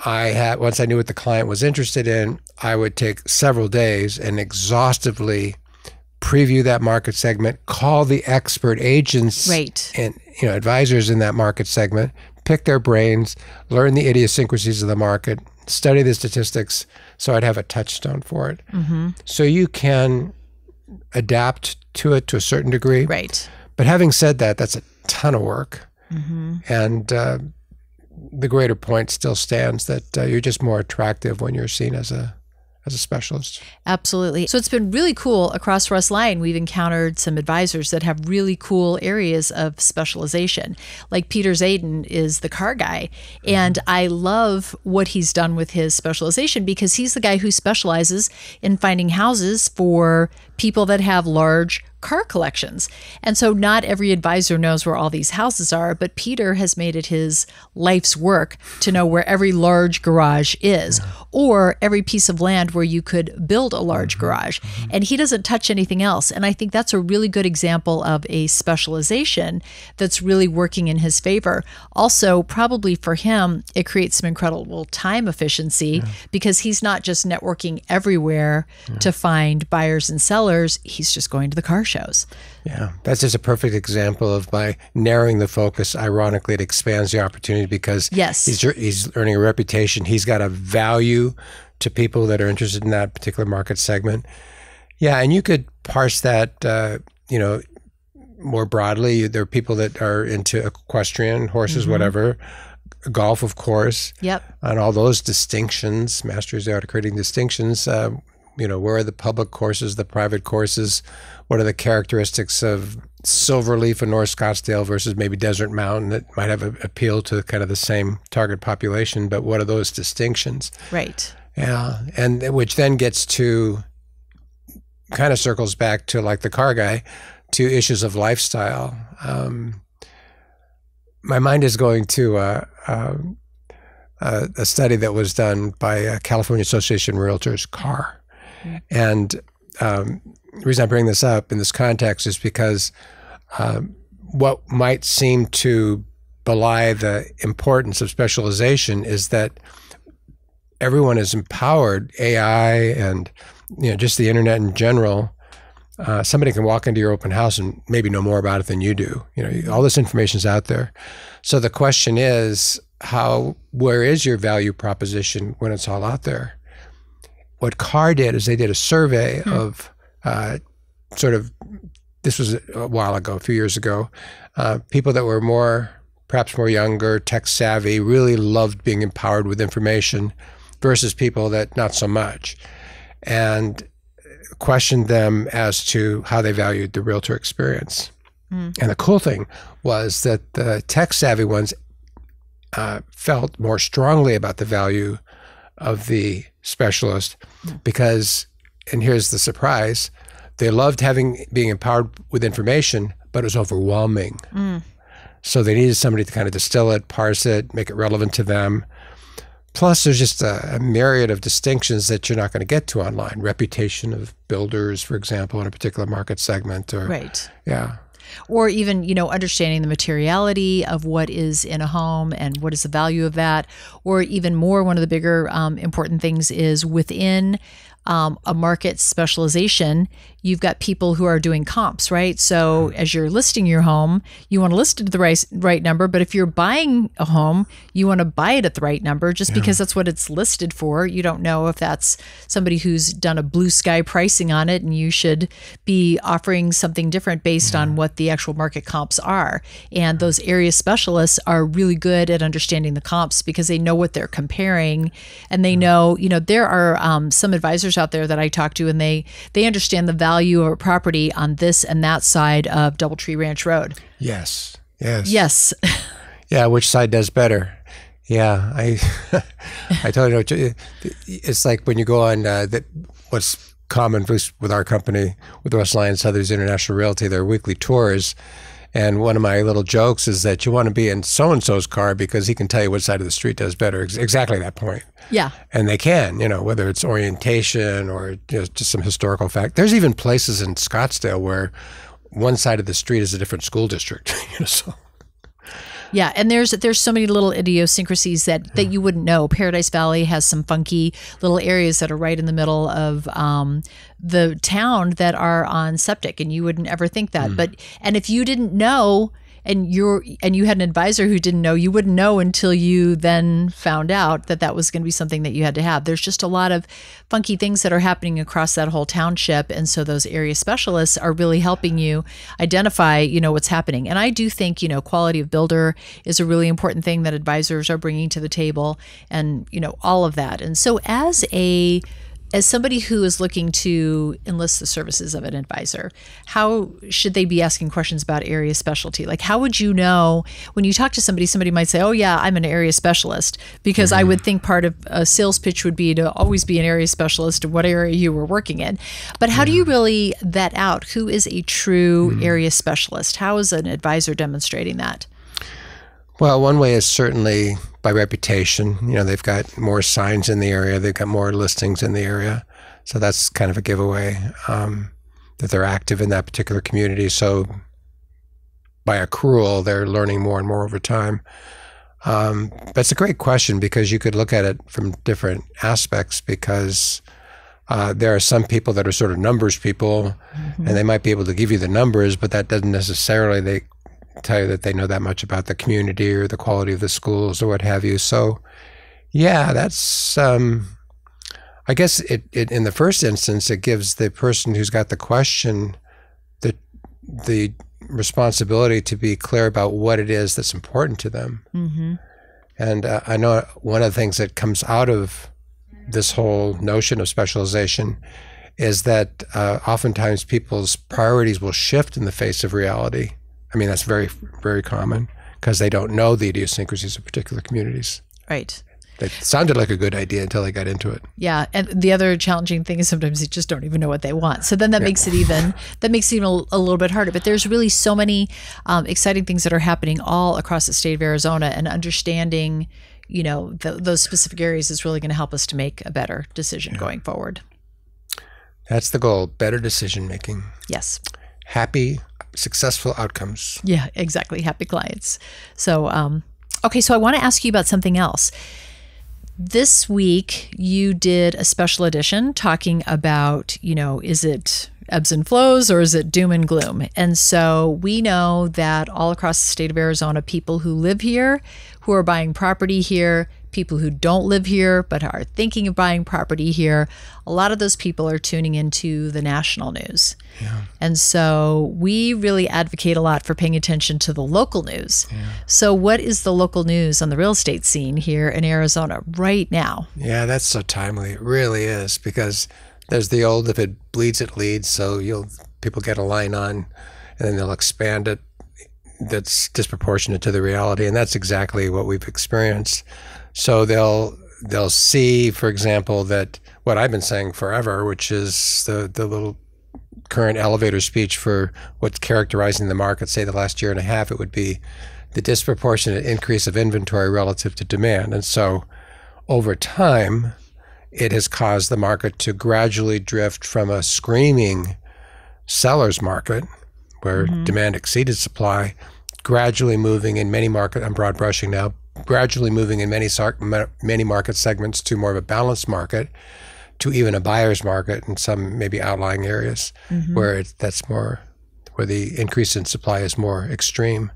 once I knew what the client was interested in, I would take several days and exhaustively preview that market segment, call the expert agents and advisors in that market segment, pick their brains, learn the idiosyncrasies of the market, study the statistics, so I'd have a touchstone for it. So you can adapt to it to a certain degree.
Right.
But having said that, that's a ton of work. And the greater point still stands that you're just more attractive when you're seen as a specialist.
Absolutely. So it's been really cool. Across Russ Lyon, we've encountered some advisors that have really cool areas of specialization. Like Peter Zayden is the car guy. And I love what he's done with his specialization, because he's the guy who specializes in finding houses for people that have large car collections. And so not every advisor knows where all these houses are, but Peter has made it his life's work to know where every large garage is, or every piece of land where you could build a large garage. And he doesn't touch anything else. And I think that's a really good example of a specialization that's really working in his favor. Also, probably for him, it creates some incredible time efficiency, because he's not just networking everywhere to find buyers and sellers. He's just going to the car shows.
Yeah, that's just a perfect example of, by narrowing the focus, ironically, it expands the opportunity, because he's earning a reputation. He's got a value to people that are interested in that particular market segment. Yeah, and you could parse that, more broadly. There are people that are into equestrian, horses, whatever, golf, of course.
Yep.
And all those distinctions, masters of the art of creating distinctions. Where are the public courses, the private courses? What are the characteristics of Silverleaf in North Scottsdale versus maybe Desert Mountain that might have an appeal to kind of the same target population, but what are those distinctions?
Right.
Yeah, and which then gets to, kind of circles back to, like the car guy, to issues of lifestyle. My mind is going to a study that was done by California Association of Realtors, CAR. And the reason I bring this up in this context is because what might seem to belie the importance of specialization is that everyone is empowered, AI and just the internet in general, somebody can walk into your open house and maybe know more about it than you do. All this information's out there. So the question is, where is your value proposition when it's all out there? What CAR did is they did a survey of this was a while ago, a few years ago, people that were perhaps more younger, tech savvy, really loved being empowered with information versus people that not so much. And questioned them as to how they valued the realtor experience. And the cool thing was that the tech-savvy ones felt more strongly about the value of the specialist because, and here's the surprise, they loved being empowered with information, but it was overwhelming. So they needed somebody to kind of distill it, parse it, make it relevant to them. Plus, there's just a myriad of distinctions that you're not going to get to online. Reputation of builders, for example, in a particular market segment.
Right.
Yeah.
Or even, understanding the materiality of what is in a home and what is the value of that. Or even more, one of the bigger important things is within a market specialization, you've got people who are doing comps, right? So as you're listing your home, you want to list it at the right number. But if you're buying a home, you want to buy it at the right number just because that's what it's listed for. You don't know if that's somebody who's done a blue sky pricing on it, and you should be offering something different based on what the actual market comps are. And those area specialists are really good at understanding the comps because they know what they're comparing, and they know, there are some advisors out there that I talk to, and they understand the value of a property on this and that side of Doubletree Ranch Road.
Yes. Yeah, which side does better? Yeah, I totally know. It's like when you go on what's common with our company, with Russ Lyon Sotheby's International Realty, their weekly tours. And one of my little jokes is that you want to be in so-and-so's car because he can tell you what side of the street does better. Exactly that point.
Yeah.
And they can, whether it's orientation or just some historical fact. There's even places in Scottsdale where one side of the street is a different school district. So.
Yeah, and there's so many little idiosyncrasies that you wouldn't know. Paradise Valley has some funky little areas that are right in the middle of the town that are on septic, and you wouldn't ever think that. And if you didn't know, and you had an advisor who didn't know, you wouldn't know until you then found out that was going to be something that you had to have. There's just a lot of funky things that are happening across that whole township, and so those area specialists are really helping you identify, what's happening. And I do think, quality of builder is a really important thing that advisors are bringing to the table, and all of that. And so as somebody who is looking to enlist the services of an advisor, how should they be asking questions about area specialty? Like, how would you know when you talk to somebody might say, oh yeah, I'm an area specialist, because I would think part of a sales pitch would be to always be an area specialist in what area you were working in. But how do you really vet out who is a true area specialist? How is an advisor demonstrating that?
Well, one way is certainly by reputation. They've got more signs in the area. They've got more listings in the area. So that's kind of a giveaway that they're active in that particular community. So by accrual, they're learning more and more over time. That's a great question because you could look at it from different aspects because there are some people that are sort of numbers people, and they might be able to give you the numbers, but that doesn't necessarily tell you that they know that much about the community or the quality of the schools or what have you. So, yeah, that's, I guess it in the first instance, it gives the person who's got the question the responsibility to be clear about what it is that's important to them. And I know one of the things that comes out of this whole notion of specialization is that oftentimes people's priorities will shift in the face of reality. I mean, that's very, very common because they don't know the idiosyncrasies of particular communities.
Right.
That sounded like a good idea until they got into it.
Yeah, and the other challenging thing is sometimes they just don't even know what they want. So then that makes it even a little bit harder. But there's really so many exciting things that are happening all across the state of Arizona, and understanding, those specific areas is really going to help us to make a better decision going forward.
That's the goal: better decision making.
Yes.
Happy, successful outcomes.
Yeah, exactly. Happy clients. So, okay, so I want to ask you about something else. This week, you did a special edition talking about, is it ebbs and flows, or is it doom and gloom? And so we know that all across the state of Arizona, people who live here, who are buying property here, people who don't live here but are thinking of buying property here, a lot of those people are tuning into the national news.
Yeah.
And so we really advocate a lot for paying attention to the local news.
Yeah.
So what is the local news on the real estate scene here in Arizona right now?
Yeah, that's so timely. It really is, because there's the old, if it bleeds, it leads. So people get a line on, and then they'll expand it. That's disproportionate to the reality, and that's exactly what we've experienced. So they'll see, for example, that what I've been saying forever, which is the little current elevator speech for what's characterizing the market, say the last year and a half, it would be the disproportionate increase of inventory relative to demand. And so over time, it has caused the market to gradually drift from a screaming seller's market where demand exceeded supply, gradually moving in many markets, I'm broad brushing now, gradually moving in many market segments to more of a balanced market, to even a buyer's market in some maybe outlying areas where that's more, where the increase in supply is more extreme.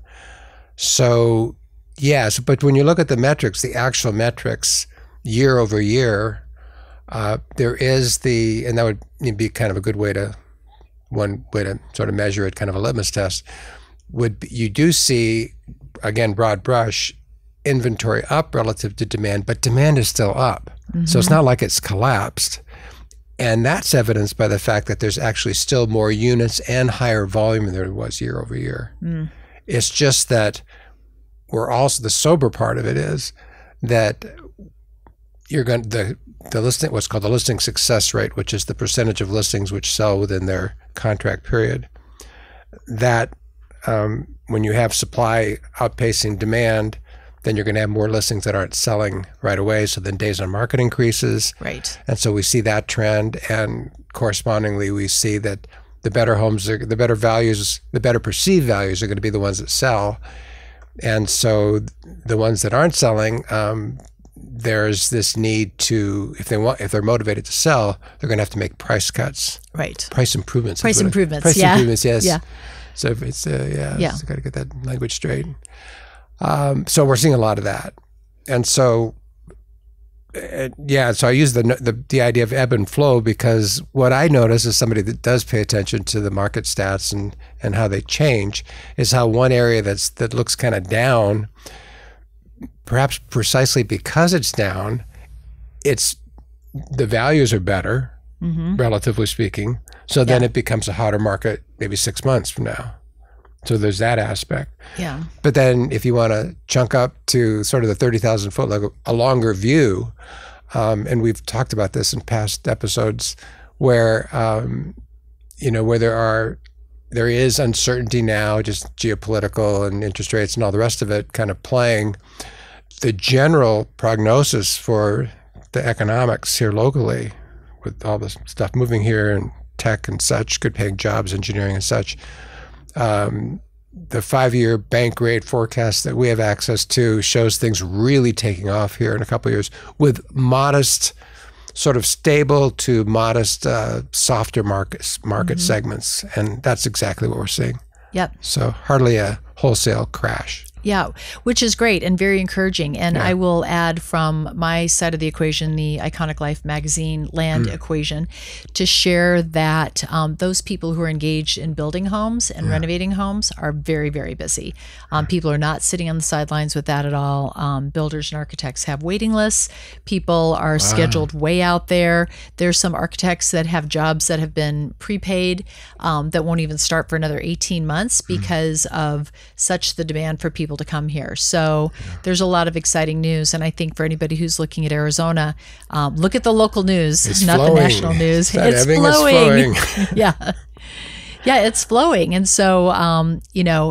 So yes, but when you look at the metrics, the actual metrics year over year, there is and that would be kind of a good way to, one way to sort of measure it, kind of a litmus test, you do see, again, broad brush, inventory up relative to demand, but demand is still up. So it's not like it's collapsed. And that's evidenced by the fact that there's actually still more units and higher volume than there was year over year. It's just that we're also, the sober part of it is that you're going the listing, what's called the listing success rate, which is the percentage of listings which sell within their contract period, that when you have supply outpacing demand, then you're going to have more listings that aren't selling right away. So then days on market increases.
Right.
And so we see that trend. And correspondingly, we see that the better homes, the better values, the better perceived values are going to be the ones that sell. And so the ones that aren't selling, there's this need to, if they're motivated to sell, they're going to have to make price cuts.
Right.
Price improvements.
Price improvements.
Price improvements, yes.
Yeah.
So it's, so got to get that language straight. So we're seeing a lot of that. And so, so I use the idea of ebb and flow, because what I notice as somebody that does pay attention to the market stats and how they change is how one area that looks kind of down, perhaps precisely because it's down, the values are better, relatively speaking. So then it becomes a hotter market maybe 6 months from now. So there's that aspect.
Yeah.
But then if you want to chunk up to sort of the 30,000 foot, like a longer view, and we've talked about this in past episodes, where, where there is uncertainty now, just geopolitical and interest rates and all the rest of it kind of playing. The general prognosis for the economics here locally, with all this stuff moving here and tech and such, good paying jobs, engineering and such, the 5-year bank rate forecast that we have access to shows things really taking off here in a couple of years, with modest, sort of stable to modest, softer market segments. And that's exactly what we're seeing.
Yep.
So hardly a wholesale crash.
Yeah, which is great and very encouraging. And I will add from my side of the equation, the Iconic Life magazine land equation, to share that those people who are engaged in building homes and renovating homes are very, very busy. People are not sitting on the sidelines with that at all. Builders and architects have waiting lists. People are scheduled way out there. There's some architects that have jobs that have been prepaid that won't even start for another 18 months because of such the demand for people to come here. So there's a lot of exciting news. And I think for anybody who's looking at Arizona, look at the local news,
it's
not
flowing.
The national news.
It's
flowing.
flowing.
Yeah. Yeah, it's flowing. And so,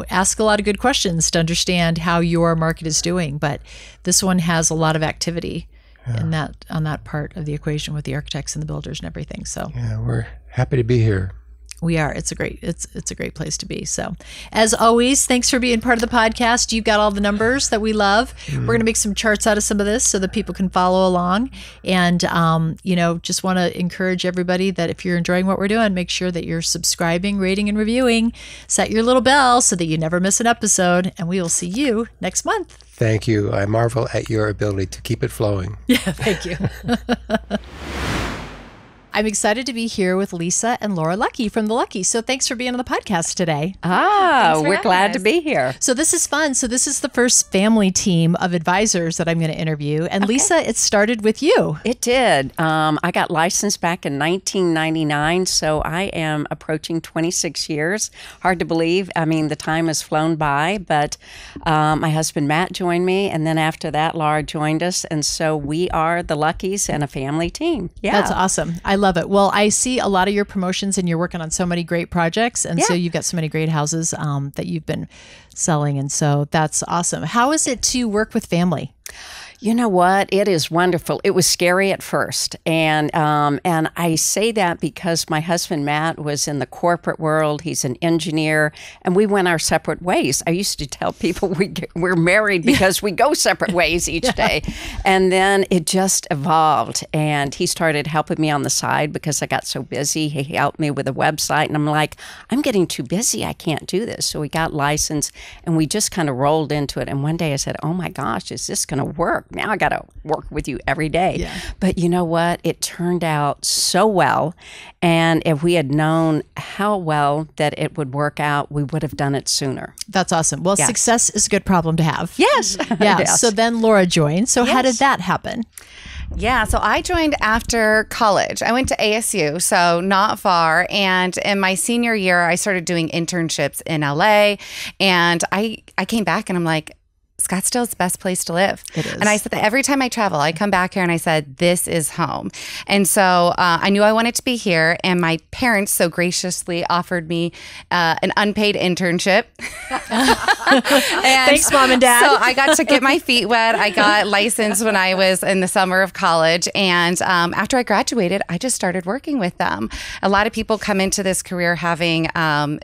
ask a lot of good questions to understand how your market is doing. But this one has a lot of activity in on that part of the equation with the architects and the builders and everything. So
yeah, we're happy to be here.
We are. It's a great place to be. So, as always, thanks for being part of the podcast. You've got all the numbers that we love. We're going to make some charts out of some of this so that people can follow along. And just want to encourage everybody that if you're enjoying what we're doing, make sure that you're subscribing, rating, and reviewing. Set your little bell so that you never miss an episode. And we will see you next month.
Thank you. I marvel at your ability to keep it flowing.
Yeah, thank you. I'm excited to be here with Lisa and Laura Lucky from The Lucky. So thanks for being on the podcast today.
We're glad to be here.
So this is fun. So this is the first family team of advisors that I'm going to interview. And Lisa, it started with you.
It did. I got licensed back in 1999, so I am approaching 26 years. Hard to believe. I mean, the time has flown by, but my husband Matt joined me, and then after that, Laura joined us. And so we are the Luckies and a family team. Yeah.
That's awesome. I love it. Well, I see a lot of your promotions and you're working on so many great projects. And so you've got so many great houses that you've been selling. And so that's awesome. How is it to work with family?
You know what? It is wonderful. It was scary at first. And I say that because my husband, Matt, was in the corporate world. He's an engineer, and we went our separate ways. I used to tell people we're married because we go separate ways each day. And then it just evolved. And he started helping me on the side because I got so busy. He helped me with a website. And I'm like, I'm getting too busy. I can't do this. So we got licensed, and we just kind of rolled into it. And one day I said, oh, my gosh, is this going to work? Now I got to work with you every day. Yeah. But you know what? It turned out so well. And if we had known how well that it would work out, we would have done it sooner.
That's awesome. Well, success is a good problem to have.
Yes.
Yeah.
Yes.
So then Laura joined. So how did that happen?
Yeah, so I joined after college. I went to ASU, so not far. And in my senior year, I started doing internships in LA. And I came back and I'm like, Scottsdale's the best place to live.
It is.
And I said that every time I travel, I come back here and I said, this is home. And so I knew I wanted to be here. And my parents so graciously offered me an unpaid internship.
Thanks, Mom and Dad.
So I got to get my feet wet. I got licensed when I was in the summer of college. And after I graduated, I just started working with them. A lot of people come into this career having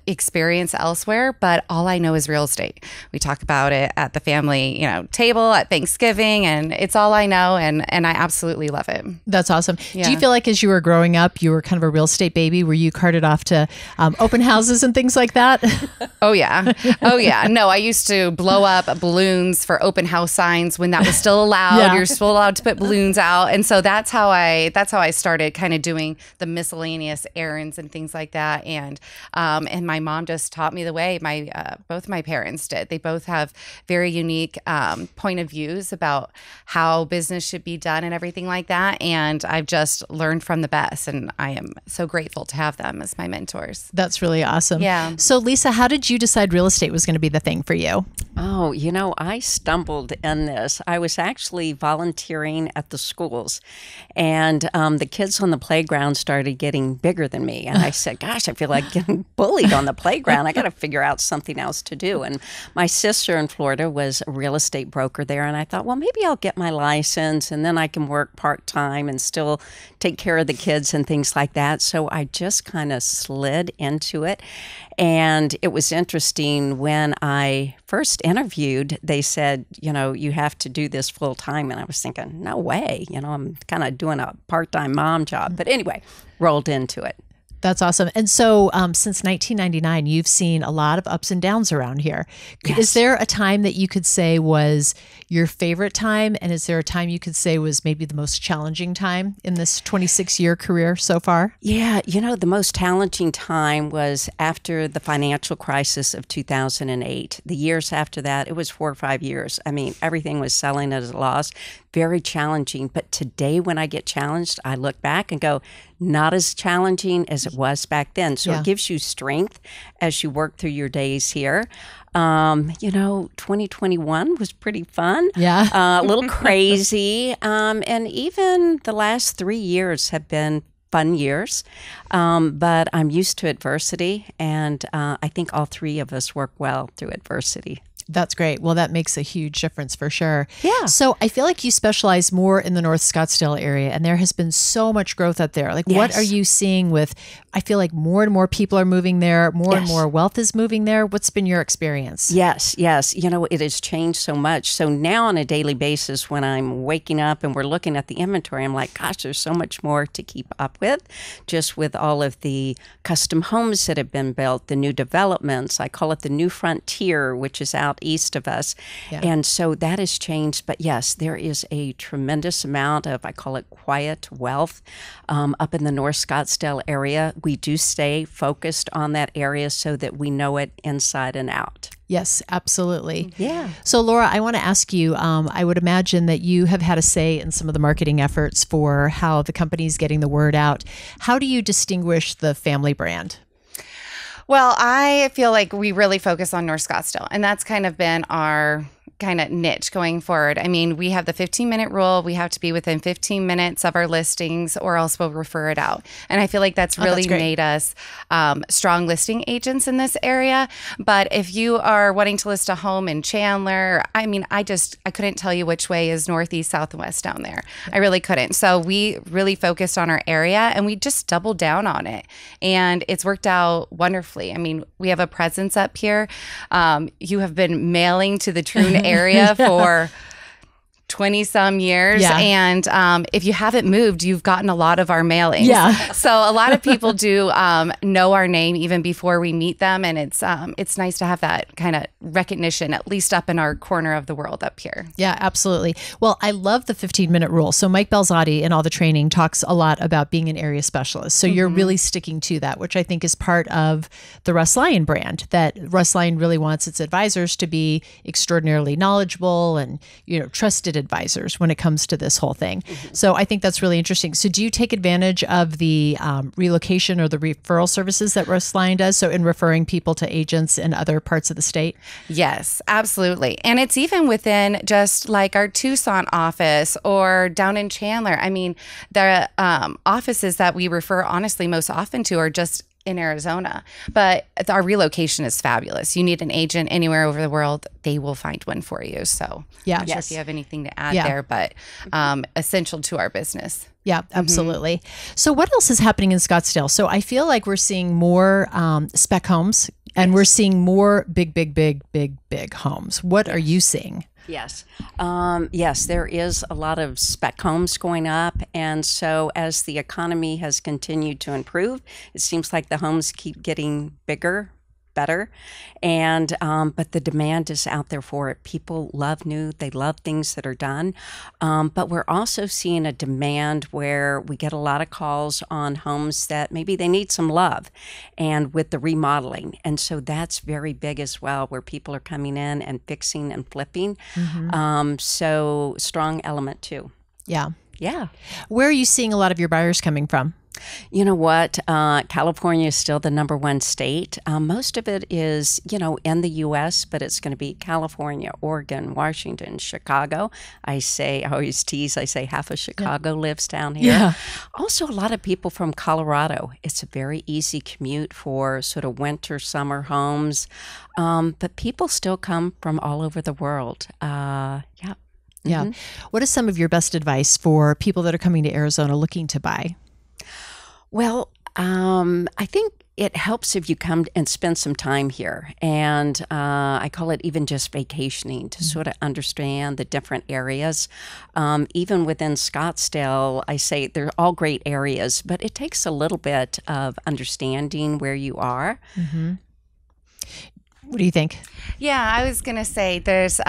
experience elsewhere, but all I know is real estate. We talk about it at the family table at Thanksgiving, and it's all I know, and I absolutely love it.
That's awesome. Yeah. Do you feel like as you were growing up, you were kind of a real estate baby? Were you carted off to open houses and things like that?
Oh yeah. No, I used to blow up balloons for open house signs when that was still allowed. Yeah. You're still allowed to put balloons out, and so that's how I started kind of doing the miscellaneous errands and things like that. And my mom just taught me the way. Both my parents did. They both have very unique point of views about how business should be done and everything like that. And I've just learned from the best. And I am so grateful to have them as my mentors.
That's really awesome.
Yeah.
So Lisa, how did you decide real estate was going to be the thing for you?
Oh, I stumbled in this. I was actually volunteering at the schools, and the kids on the playground started getting bigger than me. And I said, gosh, I feel like getting bullied on the playground. I got to figure out something else to do. And my sister in Florida was a real estate broker there. And I thought, well, maybe I'll get my license and then I can work part-time and still take care of the kids and things like that. So I just kind of slid into it. And it was interesting when I first interviewed, they said, you have to do this full time. And I was thinking, no way, I'm kind of doing a part-time mom job. But anyway, rolled into it.
That's awesome. And so since 1999, you've seen a lot of ups and downs around here. Yes. Is there a time that you could say was your favorite time? And is there a time you could say was maybe the most challenging time in this 26-year career so far?
Yeah. The most challenging time was after the financial crisis of 2008. The years after that, it was 4 or 5 years. I mean, everything was selling at a loss. Very challenging. But today when I get challenged, I look back and go, not as challenging as it was back then. So it gives you strength as you work through your days here. 2021 was pretty fun.
Yeah.
A little crazy. And even the last 3 years have been fun years. But I'm used to adversity. And I think all three of us work well through adversity.
That's great. Well, that makes a huge difference for sure.
Yeah.
So I feel like you specialize more in the North Scottsdale area, and there has been so much growth up there. Like, what
Yes.
are you seeing with, I feel like more and more people are moving there, more and
Yes.
more wealth is moving there. What's been your experience?
Yes, yes. You know, it has changed so much. So now on a daily basis, when I'm waking up and we're looking at the inventory, I'm like, gosh, there's so much more to keep up with, just with all of the custom homes that have been built, the new developments. I call it the new frontier, which is out east of us.
Yeah.
And so that has changed. But yes, there is a tremendous amount of, I call it quiet wealth up in the North Scottsdale area. We do stay focused on that area so that we know it inside and out.
Yes, absolutely.
Yeah.
So, Laura, I want to ask you, I would imagine that you have had a say in some of the marketing efforts for how the company's getting the word out. How do you distinguish the family brand?
Well, I feel like we really focus on North Scottsdale, and that's kind of been our kind of niche going forward. I mean, we have the 15-minute rule. We have to be within 15 minutes of our listings or else we'll refer it out. And I feel like that's really made us strong listing agents in this area. But if you are wanting to list a home in Chandler, I mean, I couldn't tell you which way is northeast, south, and west down there. I really couldn't. So we really focused on our area and we just doubled down on it. And it's worked out wonderfully. I mean, we have a presence up here. You have been mailing to the Troon area for 20 some years.
Yeah.
And if you haven't moved, you've gotten a lot of our mailings.
Yeah.
So a lot of people do know our name even before we meet them. And it's nice to have that kind of recognition, at least up in our corner of the world up here.
Yeah, absolutely. Well, I love the 15-minute rule. So Mike Balzotti in all the training talks a lot about being an area specialist. So you're really sticking to that, which I think is part of the Russ Lyon brand, that Russ Lyon really wants its advisors to be extraordinarily knowledgeable and, trusted advisors when it comes to this whole thing. So I think that's really interesting. So do you take advantage of the relocation or the referral services that Russ Lyon does? So in referring people to agents in other parts of the state?
Yes, absolutely. And it's even within just like our Tucson office or down in Chandler. I mean, the offices that we refer honestly most often to are just in Arizona, but our relocation is fabulous. You need an agent anywhere over the world, they will find one for you. So
yeah,
I'm not sure if you have anything to add there, but essential to our business.
Yeah, absolutely. So what else is happening in Scottsdale? So I feel like we're seeing more spec homes and we're seeing more big homes. What are you seeing?
Yes. Yes, there is a lot of spec homes going up. And so as the economy has continued to improve, it seems like the homes keep getting bigger, better. And but the demand is out there for it. People love new. They love things that are done. But we're also seeing a demand where we get a lot of calls on homes that maybe they need some love and with the remodeling. And so that's very big as well, where people are coming in and fixing and flipping. So strong element too.
Yeah.
Yeah.
Where are you seeing a lot of your buyers coming from?
You know what? California is still the #1 state. Most of it is, in the U.S., but it's going to be California, Oregon, Washington, Chicago. I always tease, I say half of Chicago lives down here.
Yeah.
Also, a lot of people from Colorado. It's a very easy commute for sort of winter, summer homes. But people still come from all over the world. Yeah.
Yeah. What is some of your best advice for people that are coming to Arizona looking to buy?
Well, I think it helps if you come and spend some time here. And I call it even just vacationing to sort of understand the different areas. Even within Scottsdale, I say they're all great areas, but it takes a little bit of understanding where you are.
What do you think?
Yeah, I was going to say there's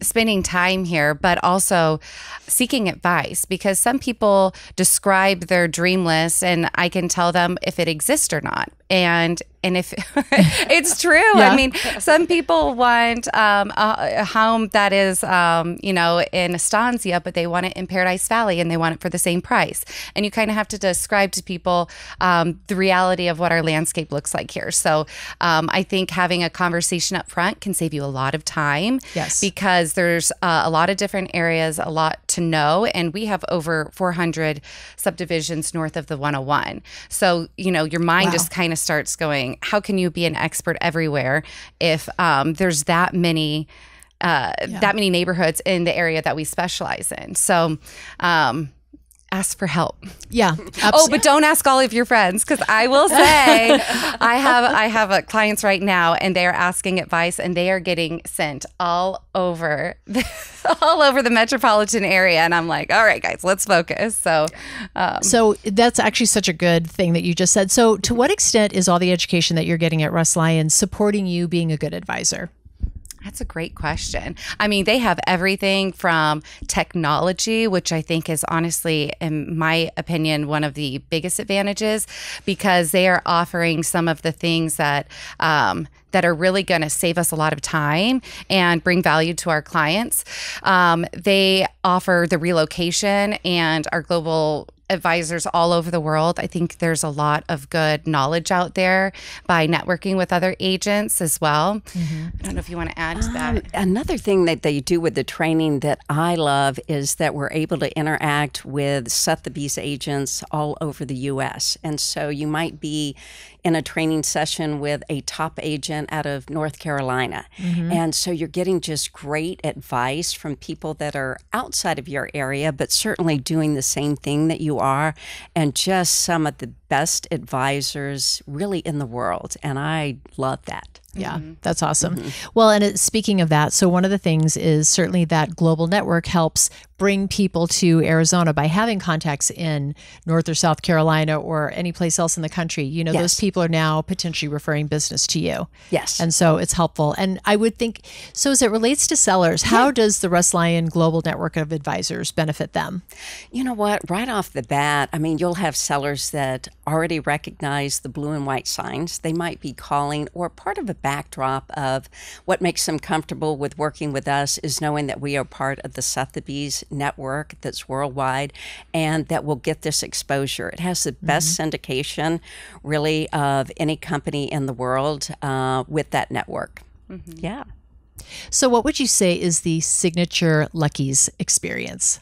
spending time here, but also seeking advice, because some people describe their dream list and I can tell them if it exists or not. And if it's true,
Yeah.
I mean, some people want a home that is, in Estancia, but they want it in Paradise Valley and they want it for the same price. And you kind of have to describe to people the reality of what our landscape looks like here. So I think having a conversation up front can save you a lot of time.
Yes.
Because there's a lot of different areas, a lot to know. And we have over 400 subdivisions north of the 101. So, your mind just kind of starts going, how can you be an expert everywhere if there's that many neighborhoods in the area that we specialize in? So, ask for help.
Yeah. Absolutely.
Oh, but don't ask all of your friends, because I will say I have clients right now, and they are asking advice, and they are getting sent all over the metropolitan area, and I'm like, all right, guys, let's focus. So
that's actually such a good thing that you just said. So to what extent is all the education that you're getting at Russ Lyon supporting you being a good advisor?
That's a great question. I mean, they have everything from technology, which I think is honestly, in my opinion, one of the biggest advantages, because they are offering some of the things that are really going to save us a lot of time and bring value to our clients. They offer the relocation and our global advisors all over the world. I think there's a lot of good knowledge out there by networking with other agents as well. Mm-hmm. I don't know if you want to add to that.
Another thing that they do with the training that I love is that we're able to interact with Sotheby's agents all over the U.S. And so you might be in a training session with a top agent out of North Carolina. Mm-hmm. And so you're getting just great advice from people that are outside of your area, but certainly doing the same thing that you are, and just some of the best advisors really in the world. And I love that.
Yeah, that's awesome. Mm-hmm. Well, and speaking of that, so one of the things is certainly that global network helps bring people to Arizona by having contacts in North or South Carolina or any place else in the country. Yes. Those people are now potentially referring business to you.
Yes.
And so it's helpful. And I would think, so as it relates to sellers, how does the Russ Lyon Global Network of Advisors benefit them?
You know what? Right off the bat, I mean, you'll have sellers that already recognize the blue and white signs. They might be calling, or part of a backdrop of what makes them comfortable with working with us is knowing that we are part of the Sotheby's network that's worldwide, and that will get this exposure. It has the best syndication, really, of any company in the world with that network. Mm-hmm. Yeah.
So what would you say is the signature Lucky's experience?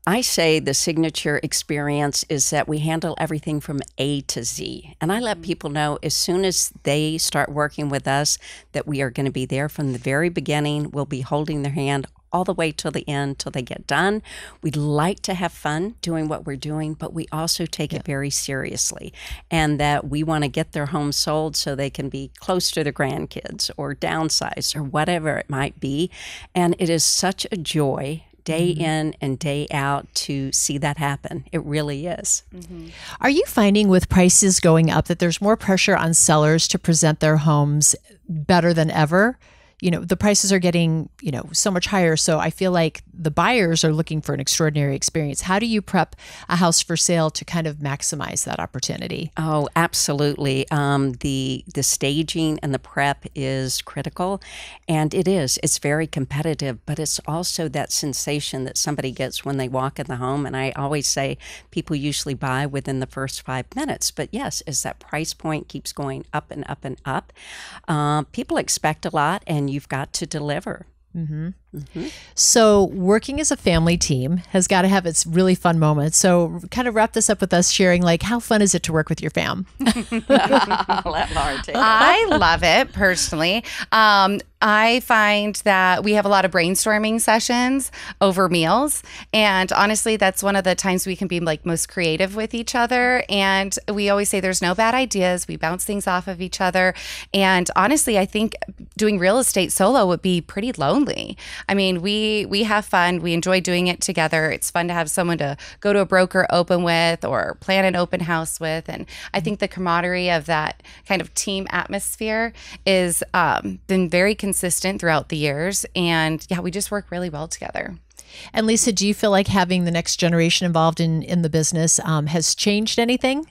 I say the signature experience is that we handle everything from A to Z. And I let people know as soon as they start working with us that we are going to be there from the very beginning. We'll be holding their hand all the way till the end, till they get done. We like to have fun doing what we're doing, but we also take it very seriously. And that we want to get their home sold so they can be close to their grandkids or downsize or whatever it might be. And it is such a joy day in and day out to see that happen. It really is. Mm-hmm.
Are you finding with prices going up that there's more pressure on sellers to present their homes better than ever? The prices are getting, so much higher. So I feel like the buyers are looking for an extraordinary experience. How do you prep a house for sale to kind of maximize that opportunity?
Oh, absolutely. The staging and the prep is critical, and it is. It's very competitive, but it's also that sensation that somebody gets when they walk in the home. And I always say people usually buy within the first 5 minutes. But yes, as that price point keeps going up and up and up, people expect a lot, and you've got to deliver.
Mm-hmm. Mm-hmm. So working as a family team has got to have its really fun moments. So kind of wrap this up with us sharing, how fun is it to work with your fam?
I'll let Laura take it.
I love it personally. I find that we have a lot of brainstorming sessions over meals. And honestly, that's one of the times we can be most creative with each other. And we always say there's no bad ideas. We bounce things off of each other. And honestly, I think doing real estate solo would be pretty lonely. I mean, we have fun. We enjoy doing it together. It's fun to have someone to go to a broker open with or plan an open house with. And I think the camaraderie of that kind of team atmosphere is been very consistent throughout the years. And yeah, we just work really well together.
And Lisa, do you feel like having the next generation involved in the business has changed anything?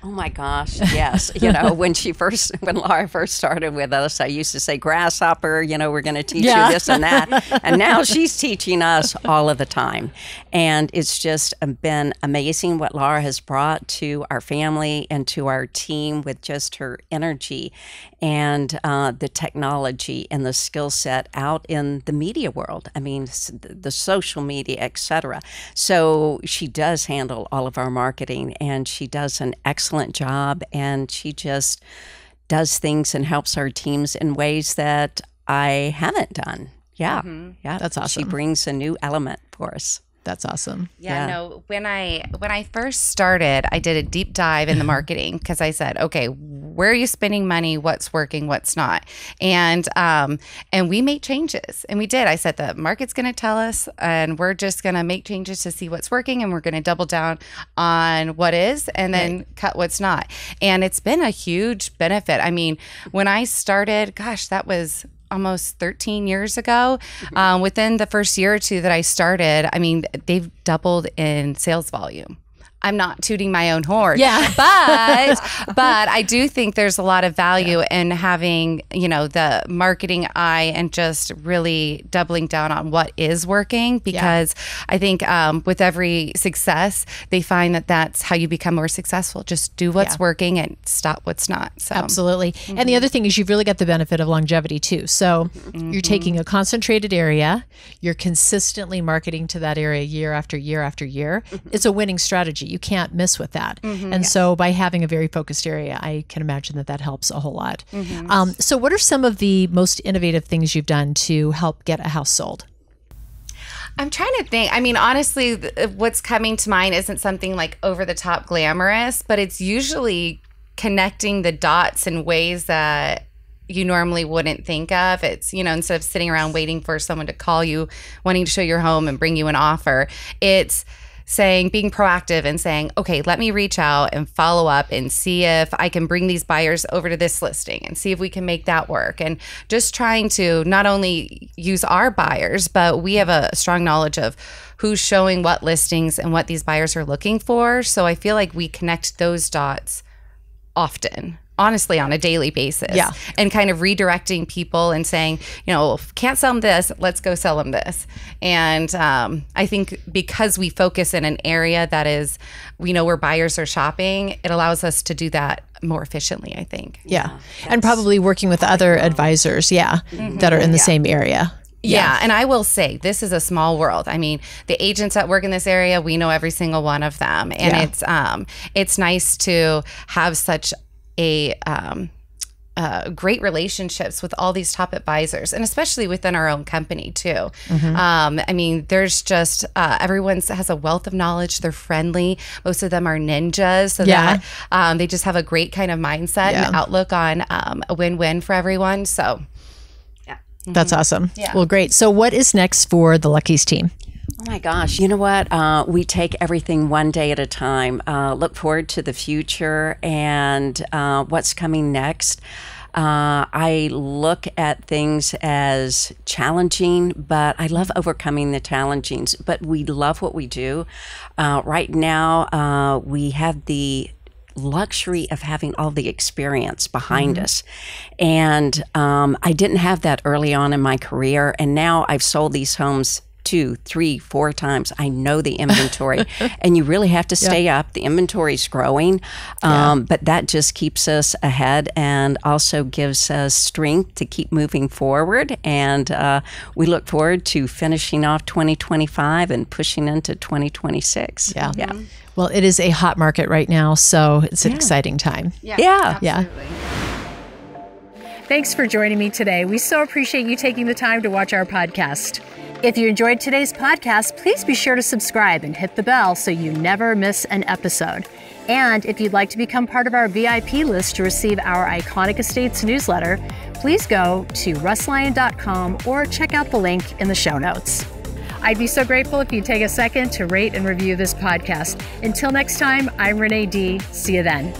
Oh my gosh, yes. When Laura first started with us, I used to say, grasshopper, we're going to teach you this and that. And now she's teaching us all of the time. And it's just been amazing what Laura has brought to our family and to our team with just her energy and the technology and the skill set out in the media world. I mean, the social media, etc. So she does handle all of our marketing, and she does an excellent job, and she just does things and helps our teams in ways that I haven't done. Yeah. Yeah.
That's awesome.
She brings a new element for us.
That's awesome.
Yeah, no, when I first started, I did a deep dive in the marketing because I said, okay, where are you spending money? What's working? What's not? And we made changes, and we did. I said the market's going to tell us, and we're just going to make changes to see what's working, and we're going to double down on what is, and then cut what's not. And it's been a huge benefit. I mean, when I started, gosh, that was almost 13 years ago. Within the first year or two that I started, I mean, they've doubled in sales volume. I'm not tooting my own horn.
Yeah.
But I do think there's a lot of value in having, the marketing eye and just really doubling down on what is working, because I think with every success, they find that that's how you become more successful. Just do what's working and stop what's not. So.
Absolutely. And the other thing is you've really got the benefit of longevity too. So you're taking a concentrated area, you're consistently marketing to that area year after year after year. It's a winning strategy. You can't miss with that. And so by having a very focused area, I can imagine that helps a whole lot. So what are some of the most innovative things you've done to help get a house sold?
I'm trying to think. I mean, honestly, what's coming to mind isn't something like over the top glamorous, but it's usually connecting the dots in ways that you normally wouldn't think of. It's, instead of sitting around waiting for someone to call you, wanting to show your home and bring you an offer, it's being proactive and saying, okay, let me reach out and follow up and see if I can bring these buyers over to this listing and see if we can make that work. And just trying to not only use our buyers, but we have a strong knowledge of who's showing what listings and what these buyers are looking for. So I feel like we connect those dots often. Honestly, on a daily basis. Yeah. And kind of redirecting people and saying, can't sell them this, let's go sell them this. And I think because we focus in an area that is, we know where buyers are shopping, it allows us to do that more efficiently, I think.
Yeah. And probably working with other advisors, that are in the same area.
Yeah. And I will say, this is a small world. I mean, the agents that work in this area, we know every single one of them. And it's nice to have such great relationships with all these top advisors, and especially within our own company too. I mean, there's just everyone has a wealth of knowledge. They're friendly. Most of them are ninjas, so that they just have a great kind of mindset and outlook on a win-win for everyone. So
that's awesome. Well, great. So what is next for the Lucky's team?
Oh my gosh. You know what? We take everything one day at a time. Look forward to the future and what's coming next. I look at things as challenging, but I love overcoming the challengings. But we love what we do. Right now, we have the luxury of having all the experience behind us. And I didn't have that early on in my career. And now I've sold these homes 2, 3, 4 times. I know the inventory, and you really have to stay up. The inventory's growing, but that just keeps us ahead and also gives us strength to keep moving forward. And we look forward to finishing off 2025 and pushing into 2026.
Yeah. Well, it is a hot market right now, so it's an exciting time.
Yeah.
Thanks for joining me today. We so appreciate you taking the time to watch our podcast. If you enjoyed today's podcast, please be sure to subscribe and hit the bell so you never miss an episode. And if you'd like to become part of our VIP list to receive our Iconic Estates newsletter, please go to russlyon.com or check out the link in the show notes. I'd be so grateful if you'd take a second to rate and review this podcast. Until next time, I'm Renee Dee. See you then.